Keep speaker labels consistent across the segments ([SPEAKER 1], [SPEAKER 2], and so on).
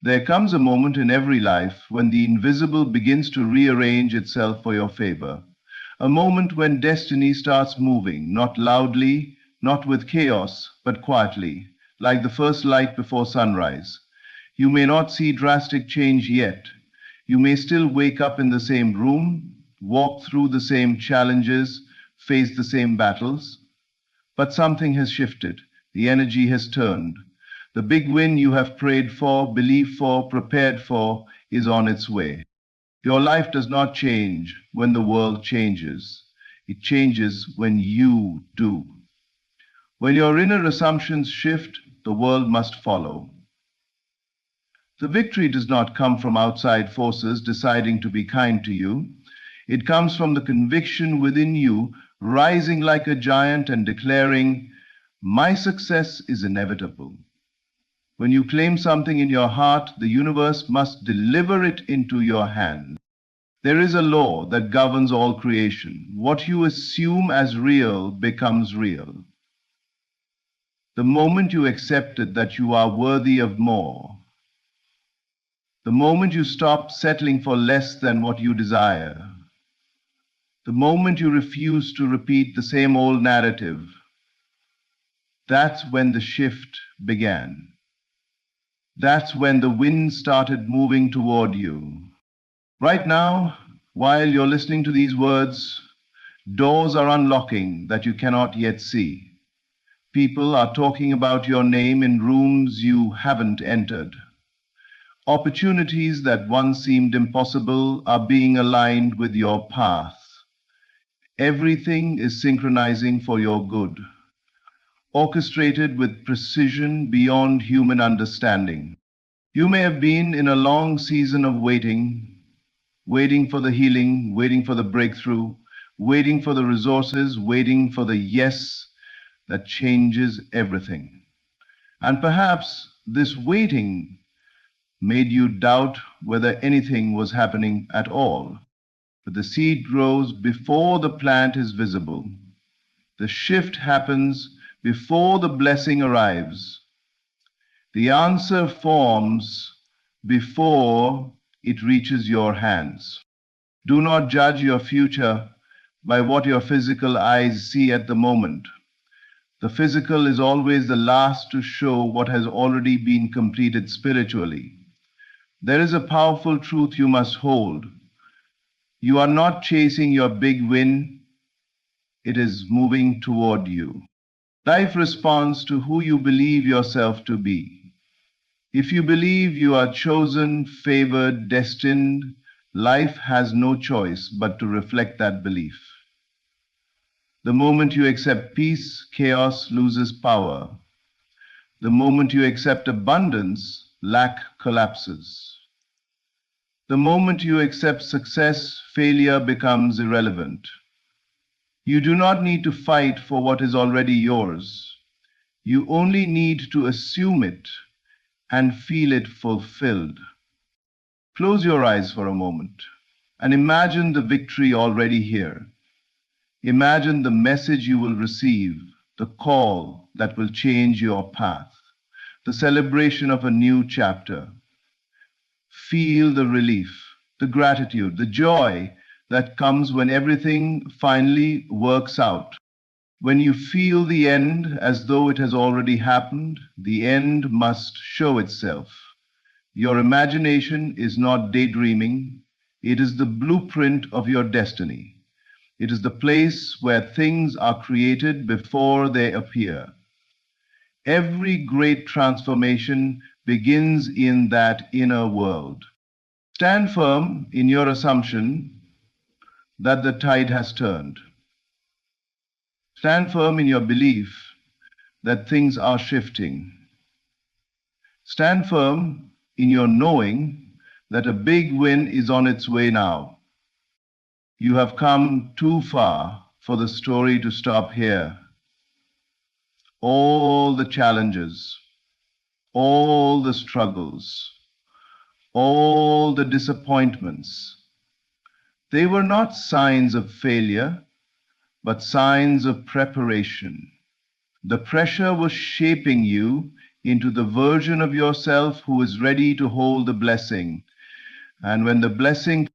[SPEAKER 1] There comes a moment in every life when the invisible begins to rearrange itself for your favor. A moment when destiny starts moving, not loudly, not with chaos, but quietly, like the first light before sunrise. You may not see drastic change yet. You may still wake up in the same room, walk through the same challenges, face the same battles. But something has shifted. The energy has turned. The big win you have prayed for, believed for, prepared for is on its way. Your life does not change when the world changes. It changes when you do. When your inner assumptions shift, the world must follow. The victory does not come from outside forces deciding to be kind to you. It comes from the conviction within you rising like a giant and declaring, "My success is inevitable." When you claim something in your heart, the universe must deliver it into your hand. There is a law that governs all creation. What you assume as real becomes real. The moment you accepted that you are worthy of more, the moment you stop settling for less than what you desire, the moment you refuse to repeat the same old narrative, that's when the shift began. That's when the wind started moving toward you. Right now, while you're listening to these words, doors are unlocking that you cannot yet see. People are talking about your name in rooms you haven't entered. Opportunities that once seemed impossible are being aligned with your path. Everything is synchronizing for your good, orchestrated with precision beyond human understanding. You may have been in a long season of waiting, waiting for the healing, waiting for the breakthrough, waiting for the resources, waiting for the yes that changes everything. And perhaps this waiting made you doubt whether anything was happening at all. But the seed grows before the plant is visible. The shift happens before the blessing arrives. The answer forms before it reaches your hands. Do not judge your future by what your physical eyes see at the moment. The physical is always the last to show what has already been completed spiritually. There is a powerful truth you must hold. You are not chasing your big win. It is moving toward you. Life responds to who you believe yourself to be. If you believe you are chosen, favored, destined, life has no choice but to reflect that belief. The moment you accept peace, chaos loses power. The moment you accept abundance, lack collapses. The moment you accept success, failure becomes irrelevant. You do not need to fight for what is already yours. You only need to assume it and feel it fulfilled. Close your eyes for a moment and imagine the victory already here. Imagine the message you will receive, the call that will change your path, the celebration of a new chapter. Feel the relief, the gratitude, the joy that comes when everything finally works out. When you feel the end as though it has already happened, the end must show itself. Your imagination is not daydreaming, it is the blueprint of your destiny. It is the place where things are created before they appear. Every great transformation begins in that inner world. Stand firm in your assumption that the tide has turned. Stand firm in your belief that things are shifting. Stand firm in your knowing that a big win is on its way now. You have come too far for the story to stop here. All the challenges, all the struggles, all the disappointments, they were not signs of failure, but signs of preparation. The pressure was shaping you into the version of yourself who is ready to hold the blessing. And when the blessing,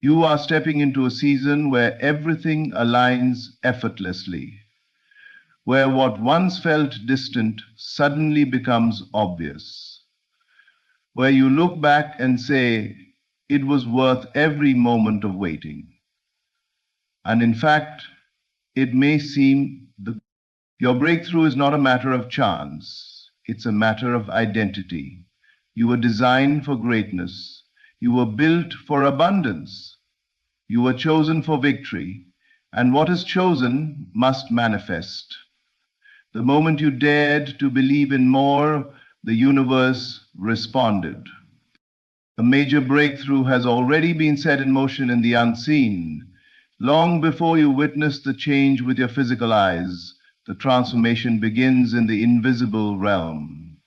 [SPEAKER 1] you are stepping into a season where everything aligns effortlessly, where what once felt distant suddenly becomes obvious, where you look back and say, it was worth every moment of waiting. And in fact, it may seem your breakthrough is not a matter of chance, it's a matter of identity. You were designed for greatness. You were built for abundance. You were chosen for victory, and what is chosen must manifest. The moment you dared to believe in more, the universe responded. A major breakthrough has already been set in motion in the unseen. Long before you witness the change with your physical eyes, the transformation begins in the invisible realm.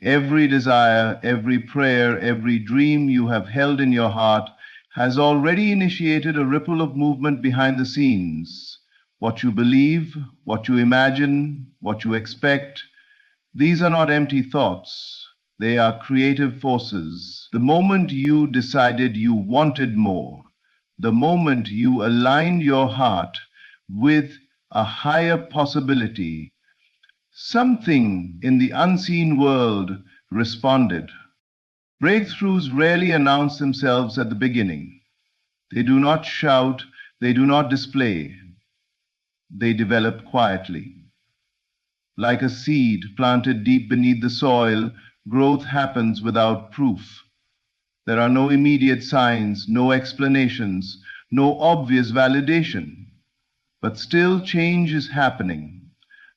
[SPEAKER 1] Every desire, every prayer, every dream you have held in your heart has already initiated a ripple of movement behind the scenes. What you believe, what you imagine, what you expect, these are not empty thoughts. They are creative forces. The moment you decided you wanted more, the moment you aligned your heart with a higher possibility, something in the unseen world responded. Breakthroughs rarely announce themselves at the beginning. They do not shout, they do not display. They develop quietly. Like a seed planted deep beneath the soil, growth happens without proof. There are no immediate signs, no explanations, no obvious validation. But still change is happening.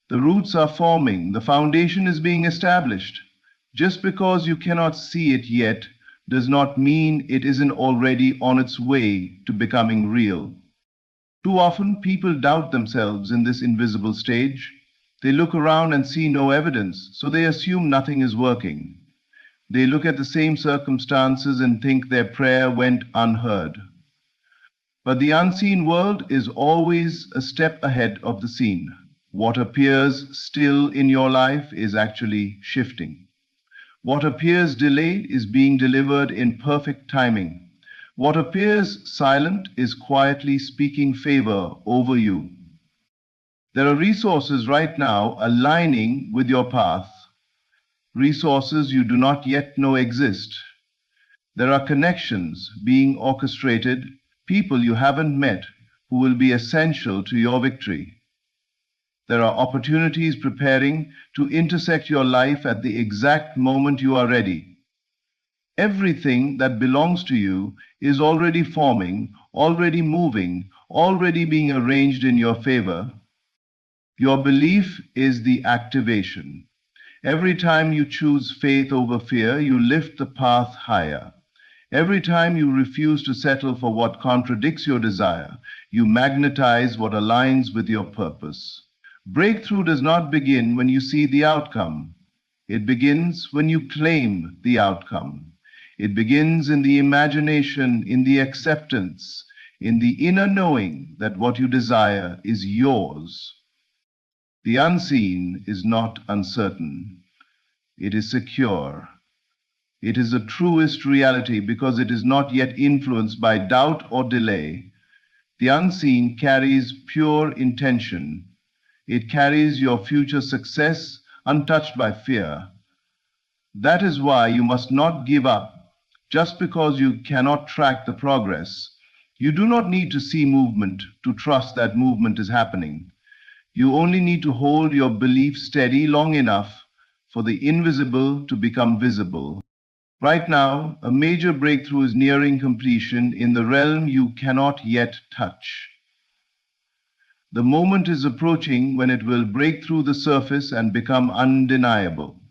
[SPEAKER 1] The roots are forming, the foundation is being established. Just because you cannot see it yet does not mean it isn't already on its way to becoming real. Too often people doubt themselves in this invisible stage. They look around and see no evidence, so they assume nothing is working. They look at the same circumstances and think their prayer went unheard. But the unseen world is always a step ahead of the seen. What appears still in your life is actually shifting. What appears delayed is being delivered in perfect timing. What appears silent is quietly speaking favor over you. There are resources right now aligning with your path, resources you do not yet know exist. There are connections being orchestrated, people you haven't met who will be essential to your victory. There are opportunities preparing to intersect your life at the exact moment you are ready. Everything that belongs to you is already forming, already moving, already being arranged in your favor. Your belief is the activation. Every time you choose faith over fear, you lift the path higher. Every time you refuse to settle for what contradicts your desire, you magnetize what aligns with your purpose. Breakthrough does not begin when you see the outcome. It begins when you claim the outcome. It begins in the imagination, in the acceptance, in the inner knowing that what you desire is yours. The unseen is not uncertain. It is secure. It is the truest reality because it is not yet influenced by doubt or delay. The unseen carries pure intention. It carries your future success untouched by fear. That is why you must not give up just because you cannot track the progress. You do not need to see movement to trust that movement is happening. You only need to hold your belief steady long enough for the invisible to become visible. Right now, a major breakthrough is nearing completion in the realm you cannot yet touch. The moment is approaching when it will break through the surface and become undeniable.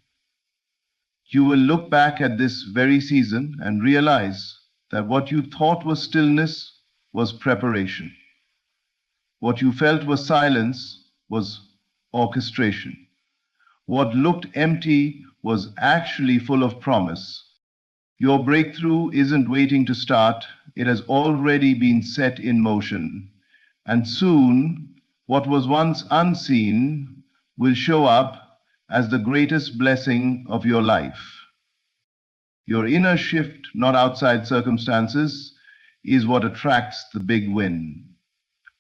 [SPEAKER 1] You will look back at this very season and realize that what you thought was stillness was preparation. What you felt was silence was orchestration. What looked empty was actually full of promise. Your breakthrough isn't waiting to start, it has already been set in motion. And soon, what was once unseen will show up as the greatest blessing of your life. Your inner shift, not outside circumstances, is what attracts the big win.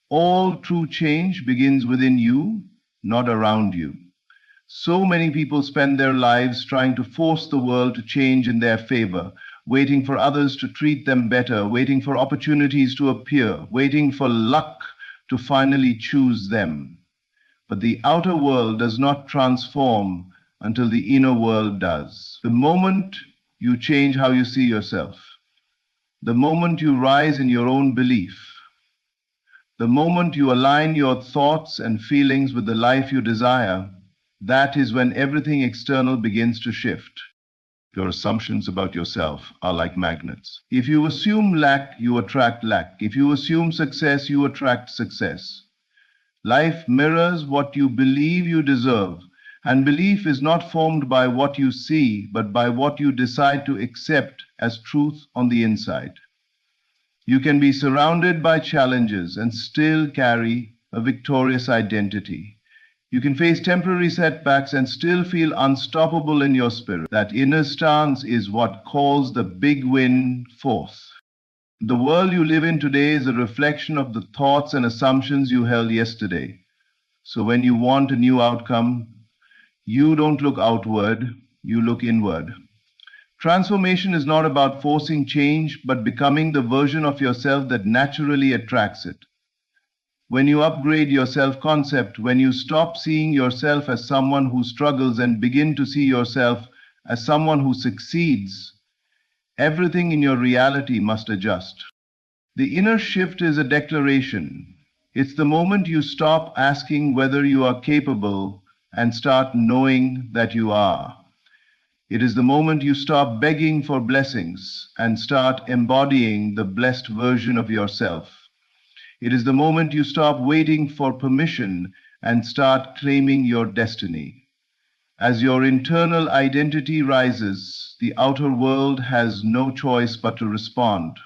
[SPEAKER 1] All true change begins within you, not around you. So many people spend their lives trying to force the world to change in their favor, waiting for others to treat them better, waiting for opportunities to appear, waiting for luck to finally choose them. But the outer world does not transform until the inner world does. The moment you change how you see yourself, the moment you rise in your own belief, the moment you align your thoughts and feelings with the life you desire, that is when everything external begins to shift. Your assumptions about yourself are like magnets. If you assume lack, you attract lack. If you assume success, you attract success. Life mirrors what you believe you deserve, and belief is not formed by what you see, but by what you decide to accept as truth on the inside. You can be surrounded by challenges and still carry a victorious identity. You can face temporary setbacks and still feel unstoppable in your spirit. That inner stance is what calls the big win forth. The world you live in today is a reflection of the thoughts and assumptions you held yesterday. So when you want a new outcome, you don't look outward, you look inward. Transformation is not about forcing change, but becoming the version of yourself that naturally attracts it. When you upgrade your self-concept, when you stop seeing yourself as someone who struggles and begin to see yourself as someone who succeeds, everything in your reality must adjust. The inner shift is a declaration. It's the moment you stop asking whether you are capable and start knowing that you are. It is the moment you stop begging for blessings and start embodying the blessed version of yourself. It is the moment you stop waiting for permission and start claiming your destiny. As your internal identity rises, the outer world has no choice but to respond.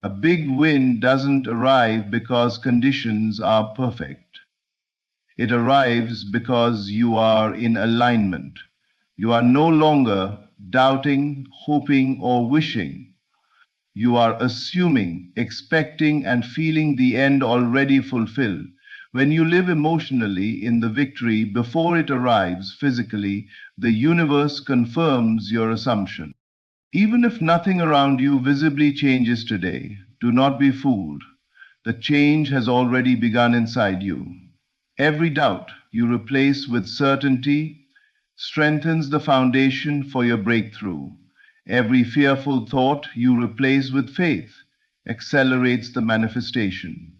[SPEAKER 1] A big win doesn't arrive because conditions are perfect. It arrives because you are in alignment. You are no longer doubting, hoping, or wishing. You are assuming, expecting, and feeling the end already fulfilled. When you live emotionally in the victory before it arrives physically, the universe confirms your assumption. Even if nothing around you visibly changes today, do not be fooled. The change has already begun inside you. Every doubt you replace with certainty strengthens the foundation for your breakthrough. Every fearful thought you replace with faith accelerates the manifestation.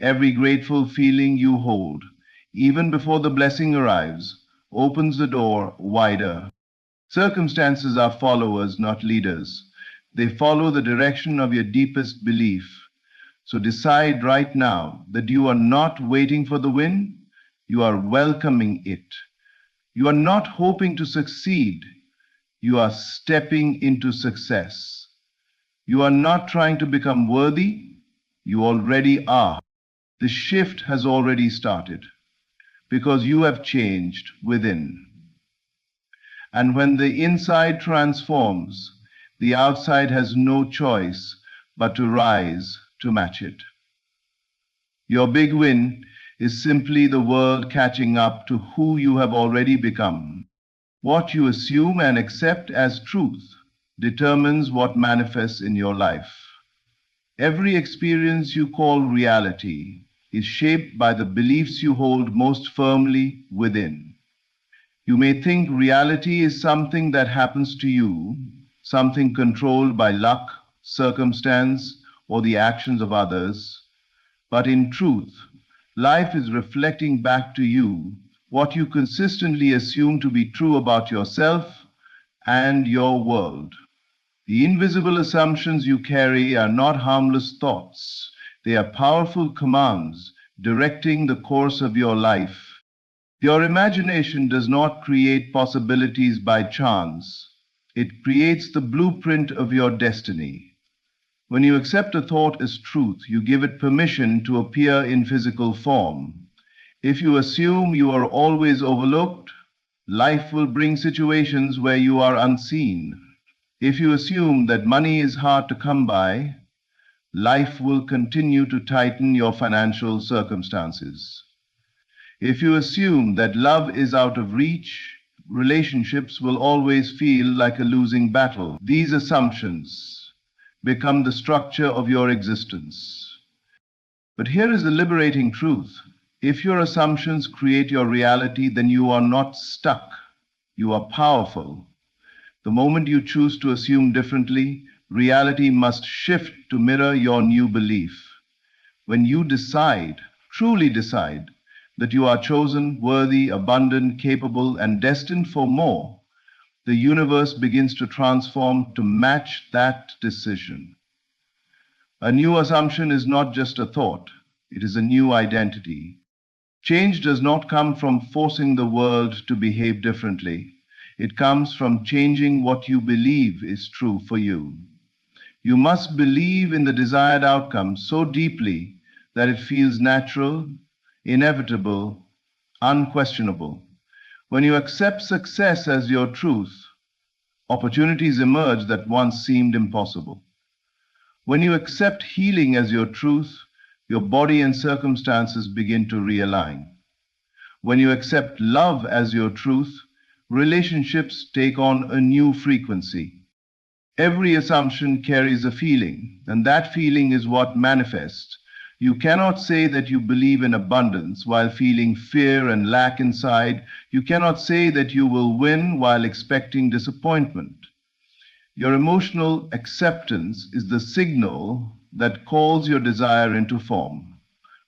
[SPEAKER 1] Every grateful feeling you hold, even before the blessing arrives, opens the door wider. Circumstances are followers, not leaders. They follow the direction of your deepest belief. So decide right now that you are not waiting for the win, you are welcoming it. You are not hoping to succeed, you are stepping into success. You are not trying to become worthy, you already are. The shift has already started because you have changed within. And when the inside transforms, the outside has no choice but to rise to match it. Your big win is simply the world catching up to who you have already become. What you assume and accept as truth determines what manifests in your life. Every experience you call reality is shaped by the beliefs you hold most firmly within. You may think reality is something that happens to you, something controlled by luck, circumstance, or the actions of others. But in truth, life is reflecting back to you what you consistently assume to be true about yourself and your world. The invisible assumptions you carry are not harmless thoughts. They are powerful commands directing the course of your life. Your imagination does not create possibilities by chance. It creates the blueprint of your destiny. When you accept a thought as truth, you give it permission to appear in physical form. If you assume you are always overlooked, Life will bring situations where you are unseen. If you assume that money is hard to come by, life will continue to tighten your financial circumstances. If you assume that love is out of reach, relationships will always feel like a losing battle. These assumptions become the structure of your existence. But here is the liberating truth. If your assumptions create your reality, then you are not stuck. You are powerful. The moment you choose to assume differently, reality must shift to mirror your new belief. When you decide, truly decide, that you are chosen, worthy, abundant, capable, and destined for more, the universe begins to transform to match that decision. A new assumption is not just a thought, it is a new identity. Change does not come from forcing the world to behave differently. It comes from changing what you believe is true for you. You must believe in the desired outcome so deeply that it feels natural, inevitable, unquestionable. When you accept success as your truth, opportunities emerge that once seemed impossible. When you accept healing as your truth, your body and circumstances begin to realign. When you accept love as your truth, relationships take on a new frequency. Every assumption carries a feeling, and that feeling is what manifests. You cannot say that you believe in abundance while feeling fear and lack inside. You cannot say that you will win while expecting disappointment. Your emotional acceptance is the signal that calls your desire into form.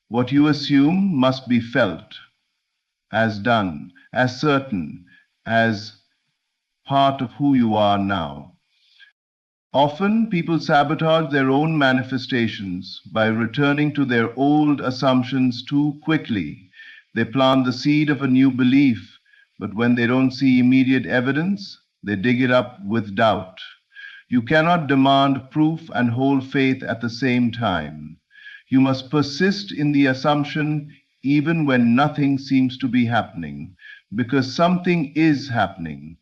[SPEAKER 1] What you assume must be felt as done, as certain, as part of who you are now. Often, people sabotage their own manifestations by returning to their old assumptions too quickly. They plant the seed of a new belief, but when they don't see immediate evidence, they dig it up with doubt. You cannot demand proof and hold faith at the same time. You must persist in the assumption even when nothing seems to be happening, because something is happening.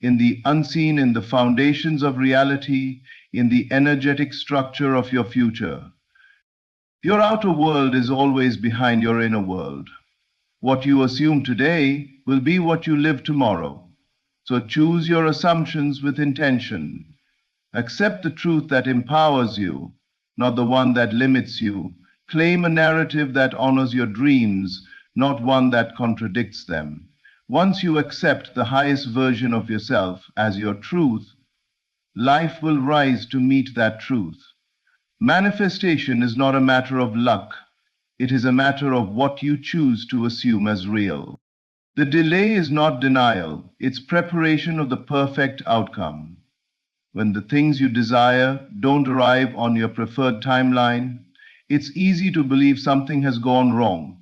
[SPEAKER 1] In the unseen, in the foundations of reality, in the energetic structure of your future. Your outer world is always behind your inner world. What you assume today will be what you live tomorrow. So choose your assumptions with intention. Accept the truth that empowers you, not the one that limits you. Claim a narrative that honors your dreams, not one that contradicts them. Once you accept the highest version of yourself as your truth, life will rise to meet that truth. Manifestation is not a matter of luck. It is a matter of what you choose to assume as real. The delay is not denial. It's preparation of the perfect outcome. When the things you desire don't arrive on your preferred timeline, it's easy to believe something has gone wrong.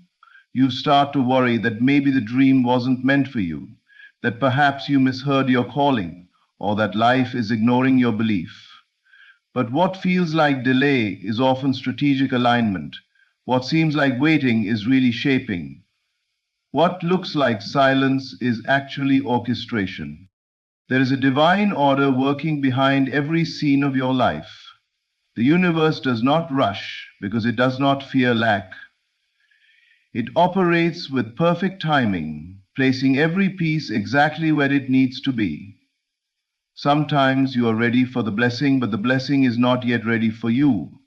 [SPEAKER 1] You start to worry that maybe the dream wasn't meant for you, that perhaps you misheard your calling, or that life is ignoring your belief. But what feels like delay is often strategic alignment. What seems like waiting is really shaping. What looks like silence is actually orchestration. There is a divine order working behind every scene of your life. The universe does not rush because it does not fear lack. It operates with perfect timing, placing every piece exactly where it needs to be. Sometimes you are ready for the blessing, but the blessing is not yet ready for you.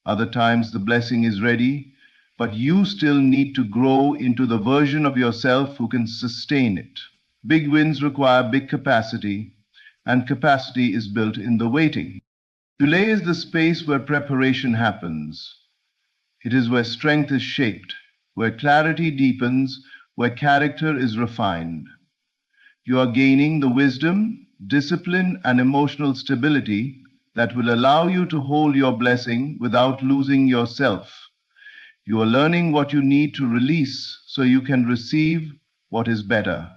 [SPEAKER 1] Other times the blessing is ready, but you still need to grow into the version of yourself who can sustain it. Big wins require big capacity, and capacity is built in the waiting. Delay is the space where preparation happens. It is where strength is shaped, where clarity deepens, where character is refined. You are gaining the wisdom, discipline, and emotional stability that will allow you to hold your blessing without losing yourself. You are learning what you need to release so you can receive what is better.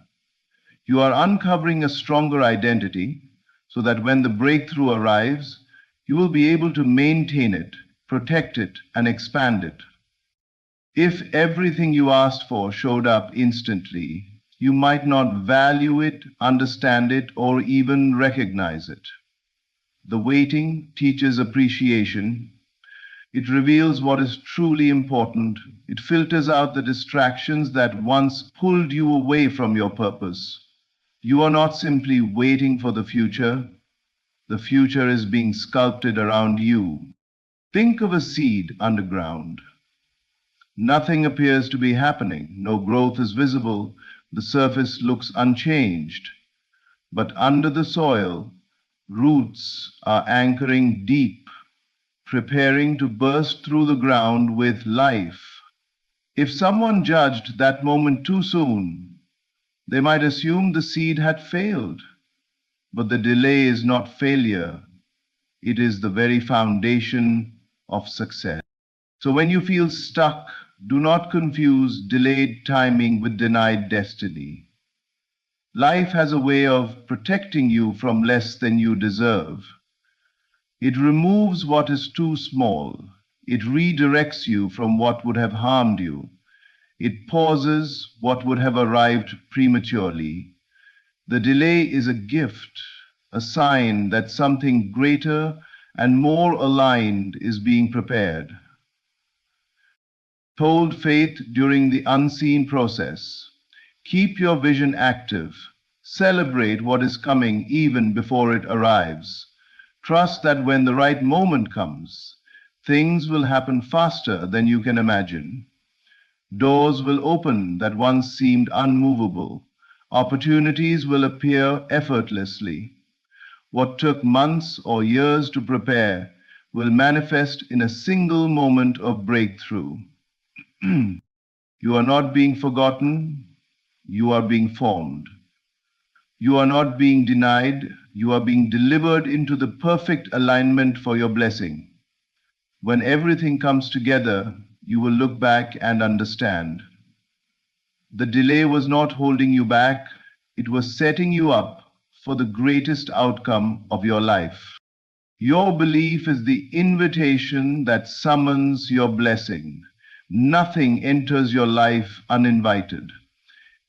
[SPEAKER 1] You are uncovering a stronger identity so that when the breakthrough arrives, you will be able to maintain it, protect it, and expand it. If everything you asked for showed up instantly, you might not value it, understand it, or even recognize it. The waiting teaches appreciation. It reveals what is truly important. It filters out the distractions that once pulled you away from your purpose. You are not simply waiting for the future. The future is being sculpted around you. Think of a seed underground. Nothing appears to be happening. No growth is visible. The surface looks unchanged. But under the soil, roots are anchoring deep, preparing to burst through the ground with life. If someone judged that moment too soon, they might assume the seed had failed. But the delay is not failure. It is the very foundation of success. So when you feel stuck, do not confuse delayed timing with denied destiny. Life has a way of protecting you from less than you deserve. It removes what is too small. It redirects you from what would have harmed you. It pauses what would have arrived prematurely. The delay is a gift, a sign that something greater and more aligned is being prepared. Hold faith during the unseen process. Keep your vision active. Celebrate what is coming even before it arrives. Trust that when the right moment comes, things will happen faster than you can imagine. Doors will open that once seemed unmovable. Opportunities will appear effortlessly. What took months or years to prepare will manifest in a single moment of breakthrough. You are not being forgotten, you are being formed. You are not being denied, you are being delivered into the perfect alignment for your blessing. When everything comes together, you will look back and understand. The delay was not holding you back, it was setting you up for the greatest outcome of your life. Your belief is the invitation that summons your blessing. Nothing enters your life uninvited.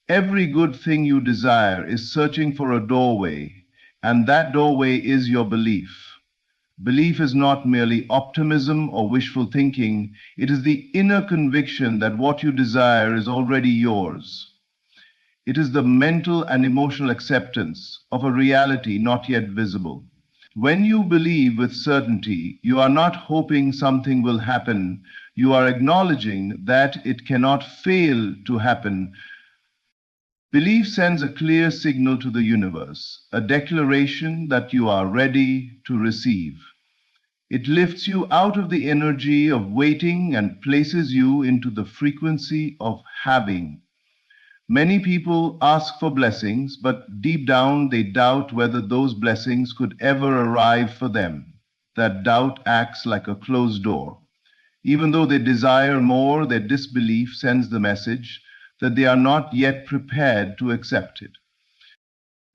[SPEAKER 1] Every good thing you desire is searching for a doorway, and that doorway is your belief. Belief is not merely optimism or wishful thinking, it is the inner conviction that what you desire is already yours. It is the mental and emotional acceptance of a reality not yet visible. When you believe with certainty, you are not hoping something will happen, you are acknowledging that it cannot fail to happen. Belief sends a clear signal to the universe, a declaration that you are ready to receive. It lifts you out of the energy of waiting and places you into the frequency of having. Many people ask for blessings, but deep down they doubt whether those blessings could ever arrive for them. That doubt acts like a closed door. Even though they desire more, their disbelief sends the message that they are not yet prepared to accept it.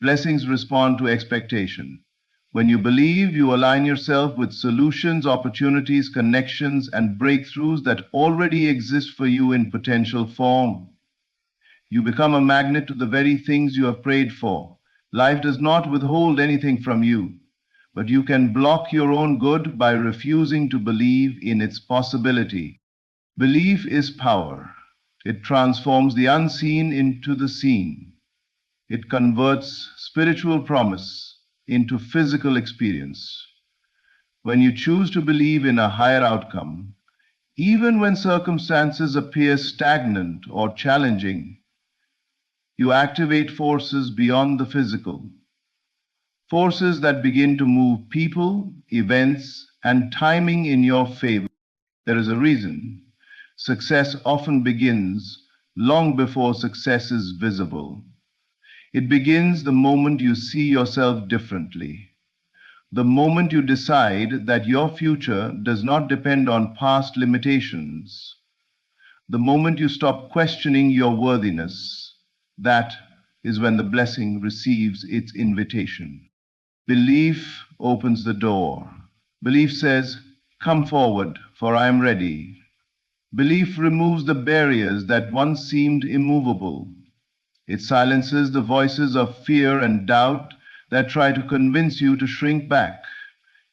[SPEAKER 1] Blessings respond to expectation. When you believe, you align yourself with solutions, opportunities, connections, and breakthroughs that already exist for you in potential form. You become a magnet to the very things you have prayed for. Life does not withhold anything from you, but you can block your own good by refusing to believe in its possibility. Belief is power. It transforms the unseen into the seen. It converts spiritual promise into physical experience. When you choose to believe in a higher outcome, even when circumstances appear stagnant or challenging, you activate forces beyond the physical, forces that begin to move people, events, and timing in your favor. There is a reason. Success often begins long before success is visible. It begins the moment you see yourself differently, the moment you decide that your future does not depend on past limitations, the moment you stop questioning your worthiness. That is when the blessing receives its invitation. Belief opens the door. Belief says, "Come forward, for I am ready." Belief removes the barriers that once seemed immovable. It silences the voices of fear and doubt that try to convince you to shrink back.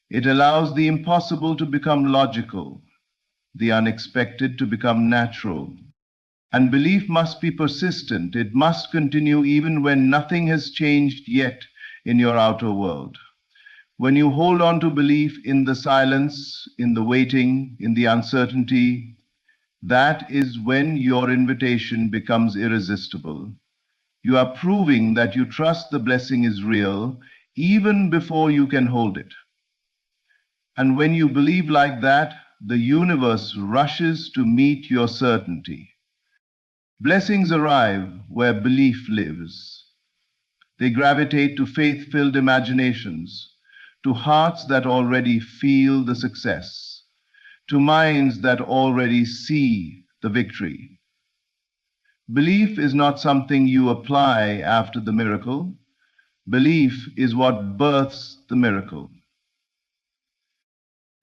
[SPEAKER 1] It allows the impossible to become logical, the unexpected to become natural. And belief must be persistent. It must continue even when nothing has changed yet in your outer world. When you hold on to belief in the silence, in the waiting, in the uncertainty, that is when your invitation becomes irresistible. You are proving that you trust the blessing is real even before you can hold it. And when you believe like that, the universe rushes to meet your certainty. Blessings arrive where belief lives. They gravitate to faith-filled imaginations, to hearts that already feel the success, to minds that already see the victory. Belief is not something you apply after the miracle. Belief is what births the miracle.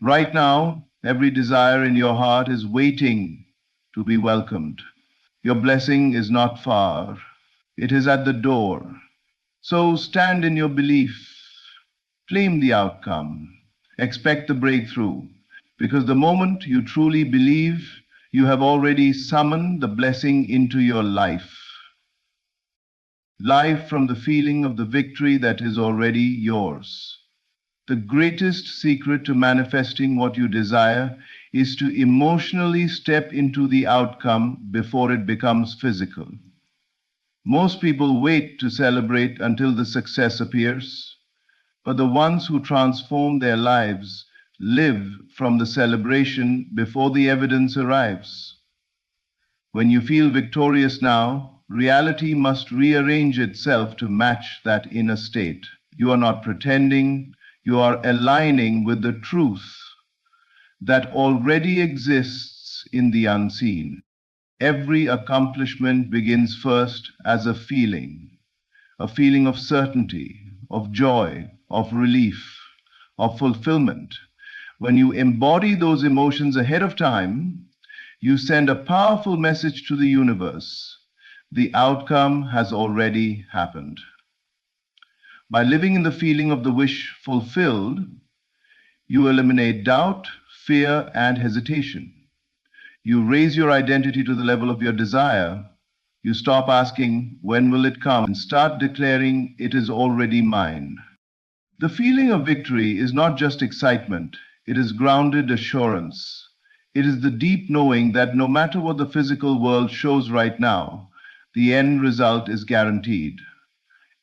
[SPEAKER 1] Right now, every desire in your heart is waiting to be welcomed. Your blessing is not far. It is at the door. So stand in your belief. Claim the outcome. Expect the breakthrough. Because the moment you truly believe, you have already summoned the blessing into your life. Life from the feeling of the victory that is already yours. The greatest secret to manifesting what you desire is to emotionally step into the outcome before it becomes physical. Most people wait to celebrate until the success appears, but the ones who transform their lives live from the celebration before the evidence arrives. When you feel victorious now, reality must rearrange itself to match that inner state. You are not pretending, you are aligning with the truth that already exists in the unseen. Every accomplishment begins first as a feeling of certainty, of joy, of relief, of fulfillment. When you embody those emotions ahead of time, you send a powerful message to the universe. The outcome has already happened. By living in the feeling of the wish fulfilled, you eliminate doubt, fear, and hesitation. You raise your identity to the level of your desire. You stop asking, when will it come, and start declaring, it is already mine. The feeling of victory is not just excitement, it is grounded assurance. It is the deep knowing that no matter what the physical world shows right now, the end result is guaranteed.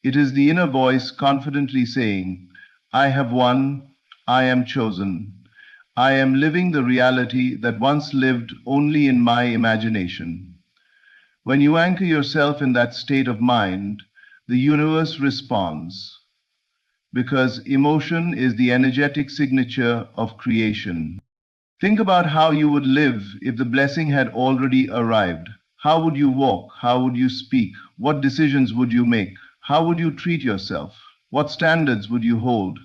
[SPEAKER 1] It is the inner voice confidently saying, I have won, I am chosen. I am living the reality that once lived only in my imagination. When you anchor yourself in that state of mind, the universe responds, because emotion is the energetic signature of creation. Think about how you would live if the blessing had already arrived. How would you walk? How would you speak? What decisions would you make? How would you treat yourself? What standards would you hold?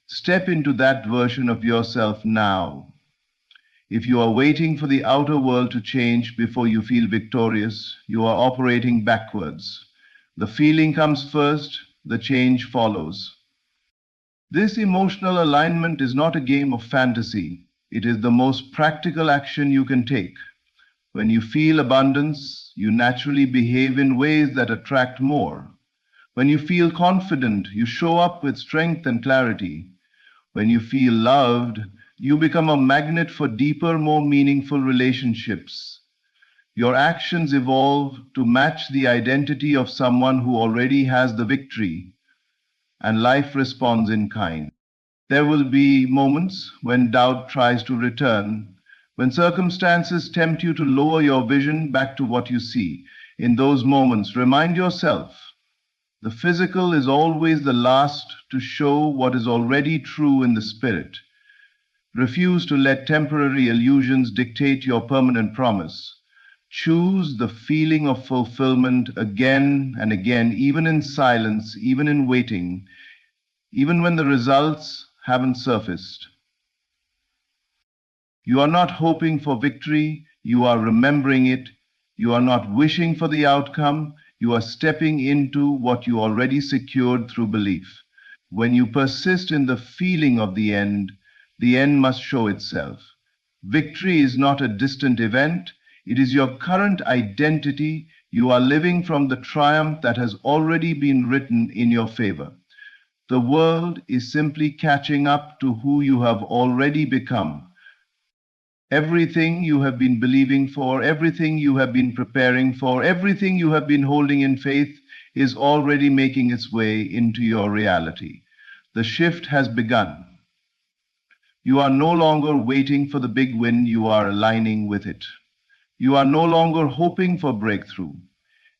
[SPEAKER 1] Step into that version of yourself now. If you are waiting for the outer world to change before you feel victorious, you are operating backwards. The feeling comes first, the change follows. This emotional alignment is not a game of fantasy. It is the most practical action you can take. When you feel abundance, you naturally behave in ways that attract more. When you feel confident, you show up with strength and clarity. When you feel loved, you become a magnet for deeper, more meaningful relationships. Your actions evolve to match the identity of someone who already has the victory, and life responds in kind. There will be moments when doubt tries to return, when circumstances tempt you to lower your vision back to what you see. In those moments, remind yourself, the physical is always the last to show what is already true in the spirit. Refuse to let temporary illusions dictate your permanent promise. Choose the feeling of fulfillment again and again, even in silence, even in waiting, even when the results haven't surfaced. You are not hoping for victory, you are remembering it. You are not wishing for the outcome, You are stepping into what you already secured through belief. When you persist in the feeling of the end must show itself. Victory is not a distant event, it is your current identity. You are living from the triumph that has already been written in your favor. The world is simply catching up to who you have already become. Everything you have been believing for, everything you have been preparing for, everything you have been holding in faith is already making its way into your reality. The shift has begun. You are no longer waiting for the big win, you are aligning with it. You are no longer hoping for breakthrough.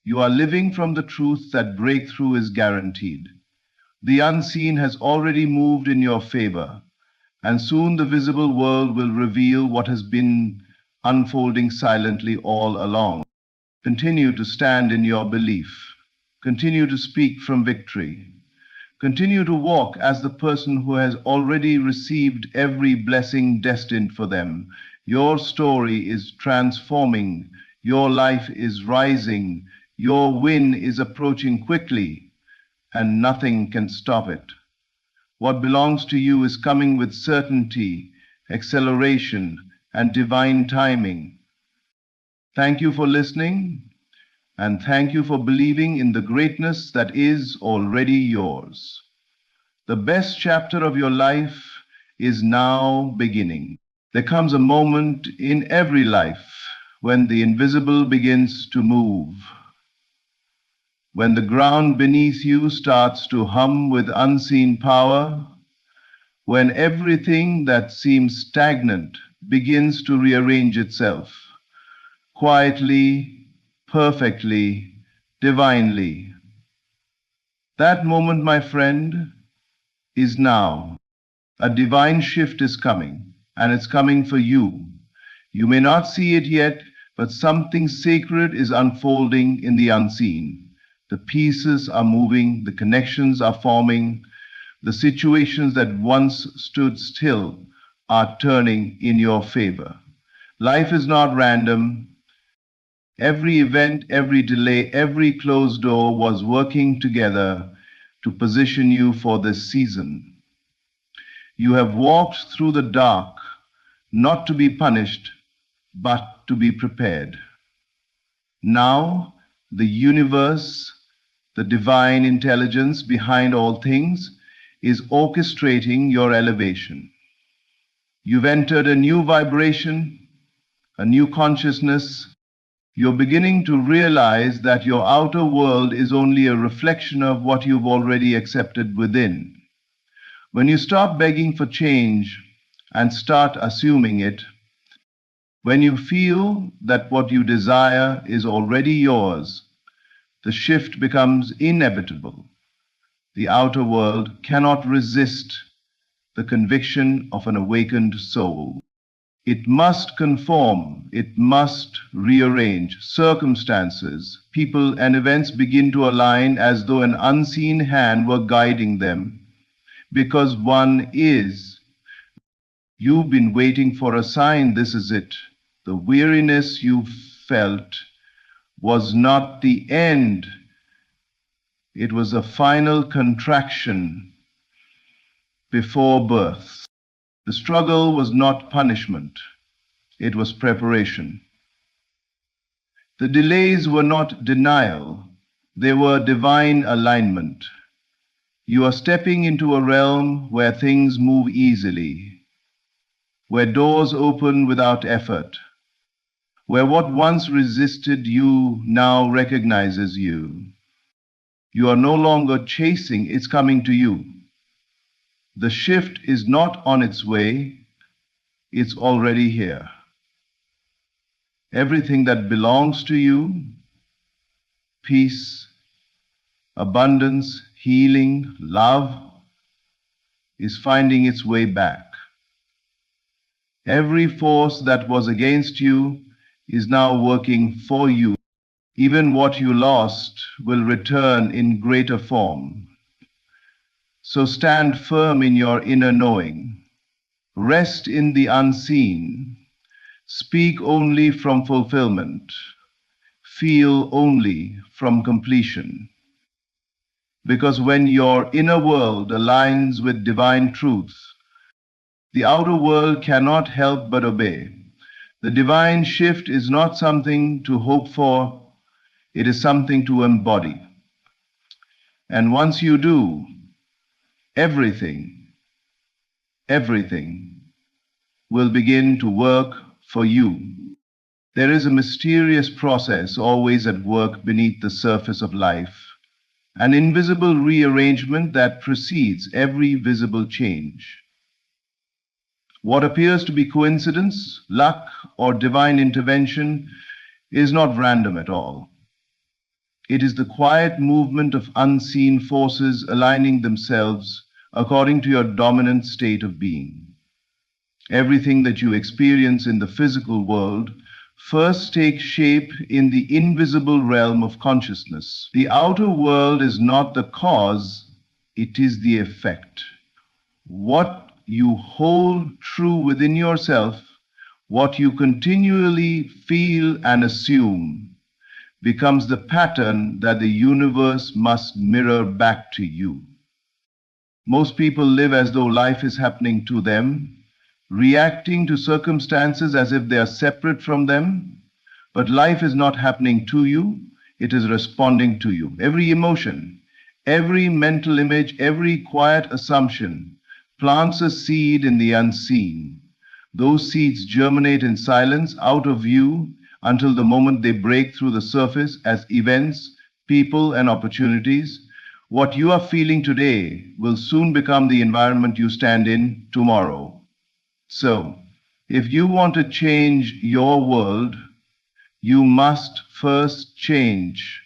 [SPEAKER 1] You are living from the truth that breakthrough is guaranteed. The unseen has already moved in your favor, and soon the visible world will reveal what has been unfolding silently all along. Continue to stand in your belief. Continue to speak from victory. Continue to walk as the person who has already received every blessing destined for them. Your story is transforming. Your life is rising. Your win is approaching quickly, and nothing can stop it. What belongs to you is coming with certainty, acceleration, and divine timing. Thank you for listening, and thank you for believing in the greatness that is already yours. The best chapter of your life is now beginning. There comes a moment in every life when the invisible begins to move, when the ground beneath you starts to hum with unseen power, when everything that seems stagnant begins to rearrange itself, quietly, perfectly, divinely. That moment, my friend, is now. A divine shift is coming, and it's coming for you. You may not see it yet, but something sacred is unfolding in the unseen. The pieces are moving, the connections are forming, the situations that once stood still are turning in your favor. Life is not random. Every event, every delay, every closed door was working together to position you for this season. You have walked through the dark, not to be punished, but to be prepared. Now, the universe, the divine intelligence behind all things, is orchestrating your elevation. You've entered a new vibration, a new consciousness. You're beginning to realize that your outer world is only a reflection of what you've already accepted within. When you stop begging for change and start assuming it, when you feel that what you desire is already yours, the shift becomes inevitable. The outer world cannot resist the conviction of an awakened soul. It must conform, it must rearrange. Circumstances, people, and events begin to align as though an unseen hand were guiding them, because one is. You've been waiting for a sign, this is it. The weariness you felt was not the end. It was a final contraction before birth. The struggle was not punishment, it was preparation. The delays were not denial, they were divine alignment. You are stepping into a realm where things move easily, where doors open without effort, where what once resisted you now recognizes you. You are no longer chasing, it's coming to you. The shift is not on its way, it's already here. Everything that belongs to you, peace, abundance, healing, love, is finding its way back. Every force that was against you is now working for you. Even what you lost will return in greater form. So stand firm in your inner knowing. Rest in the unseen. Speak only from fulfillment. feel only from completion. Because when your inner world aligns with divine truth, the outer world cannot help but obey. The divine shift is not something to hope for, it is something to embody. And once you do, everything, everything will begin to work for you. There is a mysterious process always at work beneath the surface of life, an invisible rearrangement that precedes every visible change. What appears to be coincidence, luck, or divine intervention is not random at all. It is the quiet movement of unseen forces aligning themselves according to your dominant state of being. Everything that you experience in the physical world first takes shape in the invisible realm of consciousness. The outer world is not the cause, it is the effect. What you hold true within yourself, what you continually feel and assume, becomes the pattern that the universe must mirror back to you. Most people live as though life is happening to them, reacting to circumstances as if they are separate from them. But life is not happening to you, it is responding to you. Every emotion, every mental image, every quiet assumption plants a seed in the unseen. Those seeds germinate in silence, out of view, until the moment they break through the surface as events, people, and opportunities. What you are feeling today will soon become the environment you stand in tomorrow. So, if you want to change your world, you must first change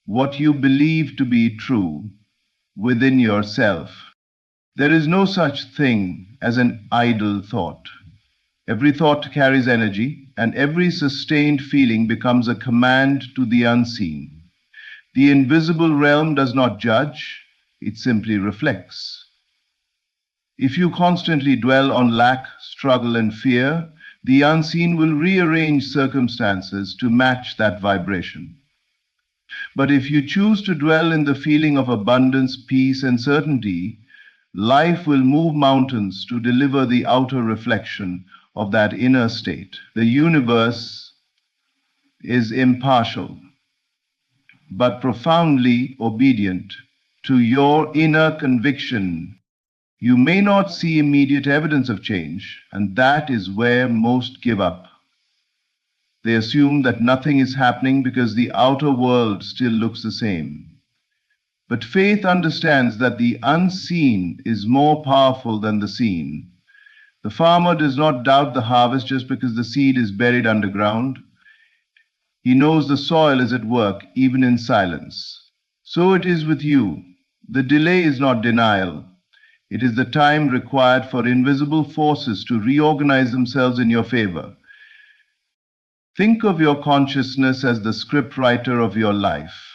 [SPEAKER 1] what you believe to be true within yourself. There is no such thing as an idle thought. Every thought carries energy, and every sustained feeling becomes a command to the unseen. The invisible realm does not judge, it simply reflects. If you constantly dwell on lack, struggle, and fear, the unseen will rearrange circumstances to match that vibration. But if you choose to dwell in the feeling of abundance, peace, and certainty, life will move mountains to deliver the outer reflection of that inner state. The universe is impartial, but profoundly obedient to your inner conviction. You may not see immediate evidence of change, and that is where most give up. They assume that nothing is happening because the outer world still looks the same. But faith understands that the unseen is more powerful than the seen. The farmer does not doubt the harvest just because the seed is buried underground. He knows the soil is at work even in silence. So it is with you. The delay is not denial. It is the time required for invisible forces to reorganize themselves in your favor. Think of your consciousness as the scriptwriter of your life.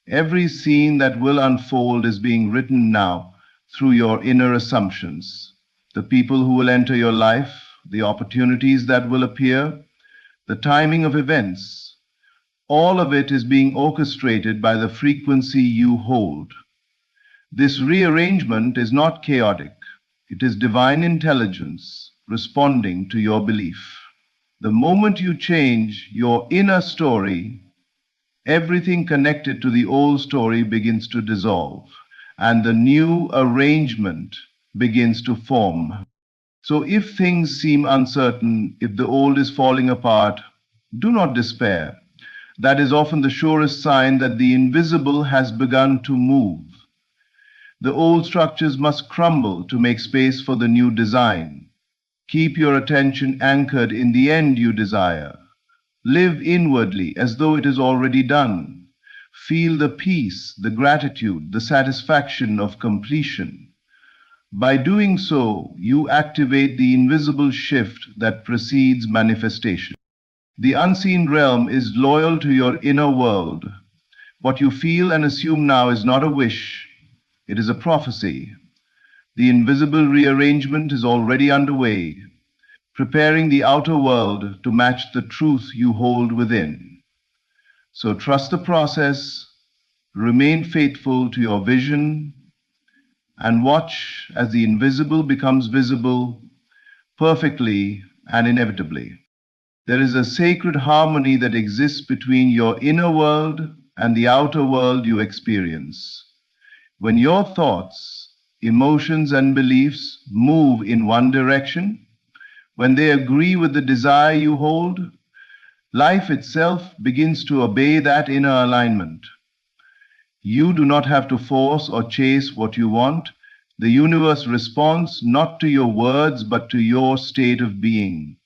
[SPEAKER 1] Every scene that will unfold is being written now through your inner assumptions. The people who will enter your life, the opportunities that will appear, the timing of events, all of it is being orchestrated by the frequency you hold. This rearrangement is not chaotic. It is divine intelligence responding to your belief. The moment you change your inner story, everything connected to the old story begins to dissolve, and the new arrangement begins to form. So if things seem uncertain, if the old is falling apart, do not despair. That is often the surest sign that the invisible has begun to move. The old structures must crumble to make space for the new design. Keep your attention anchored in the end you desire. Live inwardly as though it is already done. Feel the peace, the gratitude, the satisfaction of completion. By doing so, you activate the invisible shift that precedes manifestation. The unseen realm is loyal to your inner world. What you feel and assume now is not a wish, it is a prophecy. The invisible rearrangement is already underway, preparing the outer world to match the truth you hold within. So trust the process, remain faithful to your vision, and watch as the invisible becomes visible perfectly and inevitably. There is a sacred harmony that exists between your inner world and the outer world you experience. When your thoughts, emotions, and beliefs move in one direction, when they agree with the desire you hold, life itself begins to obey that inner alignment. You do not have to force or chase what you want. The universe responds not to your words but to your state of being.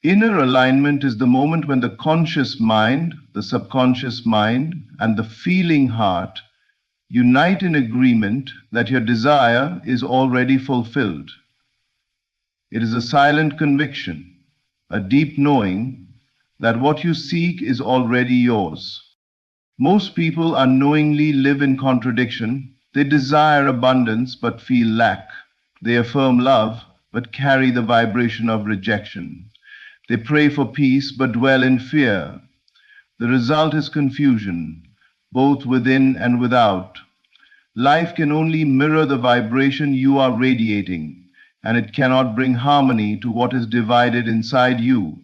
[SPEAKER 1] Inner alignment is the moment when the conscious mind, the subconscious mind, and the feeling heart unite in agreement that your desire is already fulfilled. It is a silent conviction, a deep knowing that what you seek is already yours. Most people unknowingly live in contradiction. They desire abundance but feel lack. They affirm love but carry the vibration of rejection. They pray for peace but dwell in fear. The result is confusion, both within and without. Life can only mirror the vibration you are radiating, and it cannot bring harmony to what is divided inside you.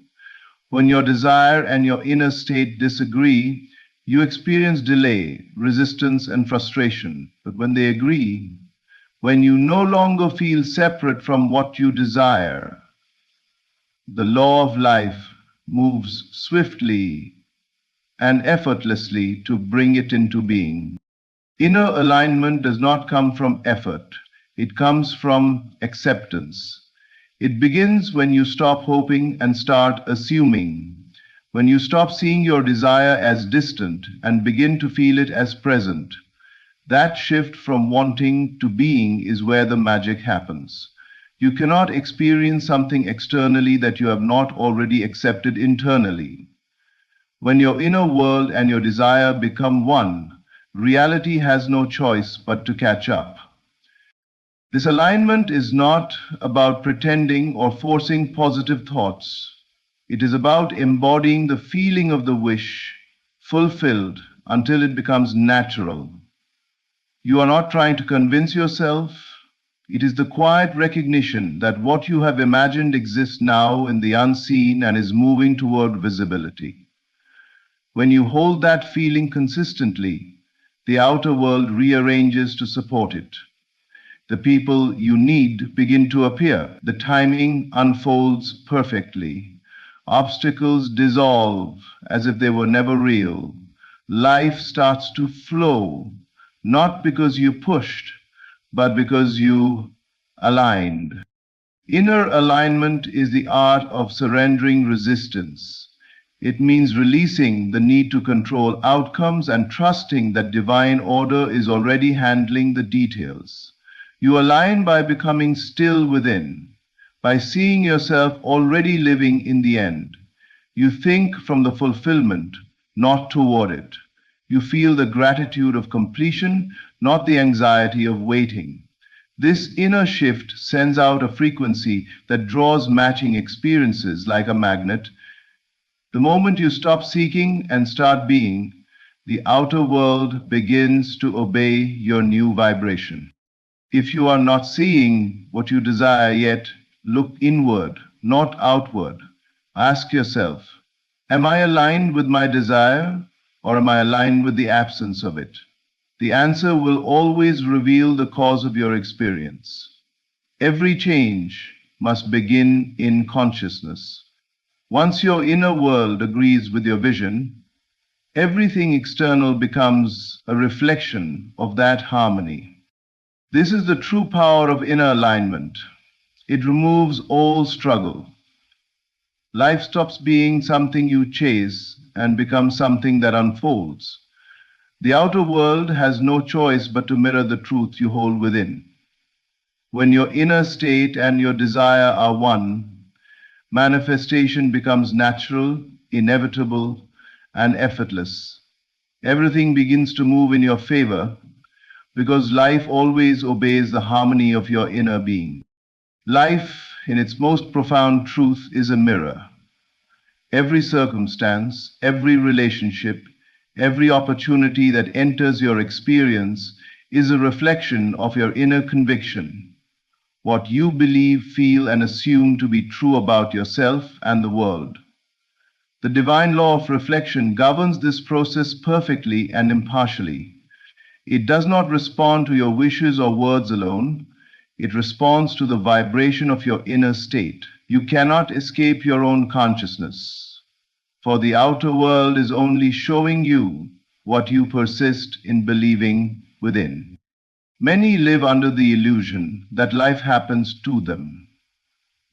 [SPEAKER 1] When your desire and your inner state disagree, you experience delay, resistance, and frustration. But when they agree, when you no longer feel separate from what you desire, the law of life moves swiftly and effortlessly to bring it into being. Inner alignment does not come from effort, it comes from acceptance. It begins when you stop hoping and start assuming, when you stop seeing your desire as distant and begin to feel it as present. That shift from wanting to being is where the magic happens. You cannot experience something externally that you have not already accepted internally. When your inner world and your desire become one, reality has no choice but to catch up. This alignment is not about pretending or forcing positive thoughts. It is about embodying the feeling of the wish, fulfilled until it becomes natural. You are not trying to convince yourself. It is the quiet recognition that what you have imagined exists now in the unseen and is moving toward visibility. When you hold that feeling consistently, the outer world rearranges to support it. The people you need begin to appear. The timing unfolds perfectly. Obstacles dissolve as if they were never real. Life starts to flow, not because you pushed, but because you aligned. Inner alignment is the art of surrendering resistance. It means releasing the need to control outcomes and trusting that divine order is already handling the details. You align by becoming still within, by seeing yourself already living in the end. You think from the fulfillment, not toward it. You feel the gratitude of completion, not the anxiety of waiting. This inner shift sends out a frequency that draws matching experiences like a magnet. The moment you stop seeking and start being, the outer world begins to obey your new vibration. If you are not seeing what you desire yet, look inward, not outward. Ask yourself, am I aligned with my desire or am I aligned with the absence of it? The answer will always reveal the cause of your experience. Every change must begin in consciousness. Once your inner world agrees with your vision, everything external becomes a reflection of that harmony. This is the true power of inner alignment. It removes all struggle. Life stops being something you chase and becomes something that unfolds. The outer world has no choice but to mirror the truth you hold within. When your inner state and your desire are one, manifestation becomes natural, inevitable, and effortless. Everything begins to move in your favor because life always obeys the harmony of your inner being. Life, in its most profound truth, is a mirror. Every circumstance, every relationship, Every opportunity that enters your experience is a reflection of your inner conviction, what you believe, feel, and assume to be true about yourself and the world. The divine law of reflection governs this process perfectly and impartially. It does not respond to your wishes or words alone. It responds to the vibration of your inner state. You cannot escape your own consciousness, for the outer world is only showing you what you persist in believing within. Many live under the illusion that life happens to them,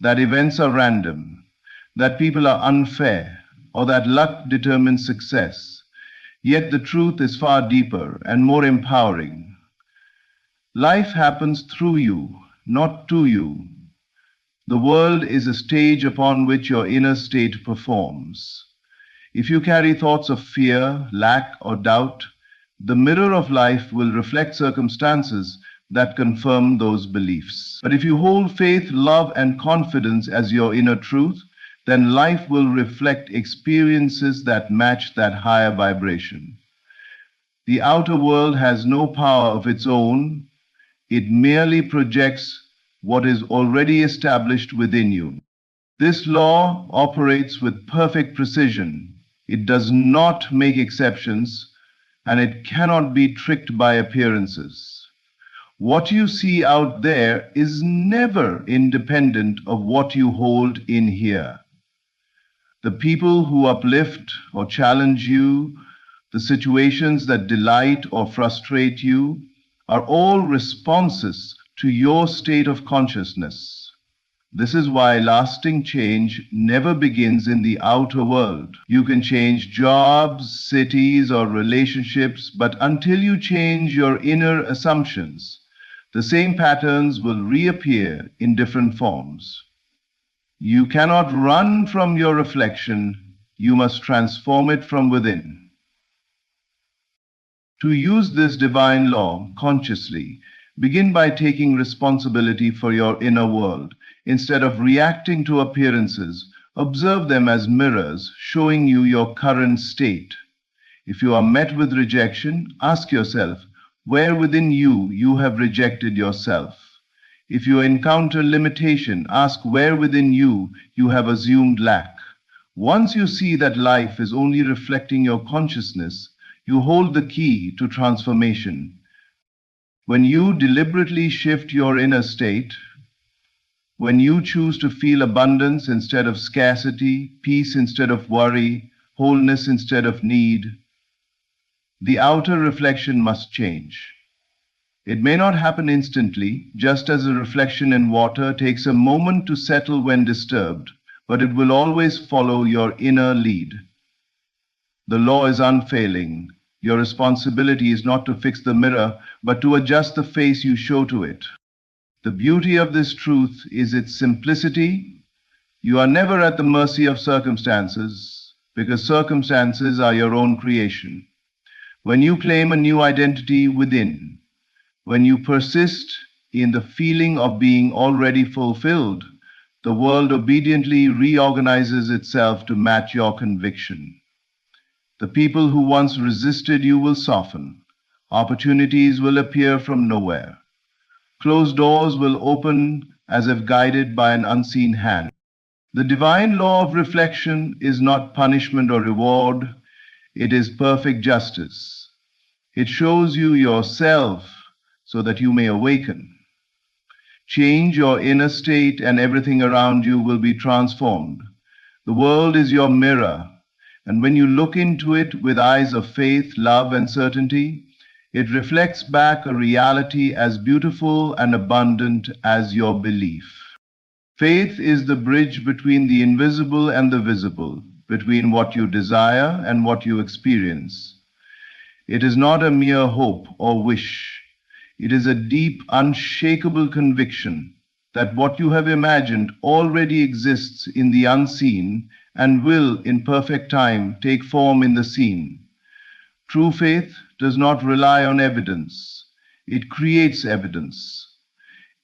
[SPEAKER 1] that events are random, that people are unfair, or that luck determines success. Yet the truth is far deeper and more empowering. Life happens through you, not to you. The world is a stage upon which your inner state performs. If you carry thoughts of fear, lack, or doubt, the mirror of life will reflect circumstances that confirm those beliefs. But if you hold faith, love, and confidence as your inner truth, then life will reflect experiences that match that higher vibration. The outer world has no power of its own. It merely projects what is already established within you. This law operates with perfect precision. It does not make exceptions, and it cannot be tricked by appearances. What you see out there is never independent of what you hold in here. The people who uplift or challenge you, the situations that delight or frustrate you, are all responses to your state of consciousness. This is why lasting change never begins in the outer world. You can change jobs, cities, or relationships, but until you change your inner assumptions, the same patterns will reappear in different forms. You cannot run from your reflection. You must transform it from within. To use this divine law consciously, begin by taking responsibility for your inner world. Instead of reacting to appearances, observe them as mirrors showing you your current state. If you are met with rejection, ask yourself, where within you have rejected yourself? If you encounter limitation, ask where within you have assumed lack. Once you see that life is only reflecting your consciousness, you hold the key to transformation. When you deliberately shift your inner state, when you choose to feel abundance instead of scarcity, peace instead of worry, wholeness instead of need, the outer reflection must change. It may not happen instantly, just as a reflection in water takes a moment to settle when disturbed, but it will always follow your inner lead. The law is unfailing. Your responsibility is not to fix the mirror, but to adjust the face you show to it. The beauty of this truth is its simplicity. You are never at the mercy of circumstances, because circumstances are your own creation. When you claim a new identity within, when you persist in the feeling of being already fulfilled, the world obediently reorganizes itself to match your conviction. The people who once resisted you will soften. Opportunities will appear from nowhere. Closed doors will open as if guided by an unseen hand. The divine law of reflection is not punishment or reward. It is perfect justice. It shows you yourself so that you may awaken. Change your inner state and everything around you will be transformed. The world is your mirror, and when you look into it with eyes of faith, love, and certainty, it reflects back a reality as beautiful and abundant as your belief. Faith is the bridge between the invisible and the visible, between what you desire and what you experience. It is not a mere hope or wish. It is a deep, unshakable conviction that what you have imagined already exists in the unseen and will, in perfect time, take form in the seen. True faith does not rely on evidence. It creates evidence.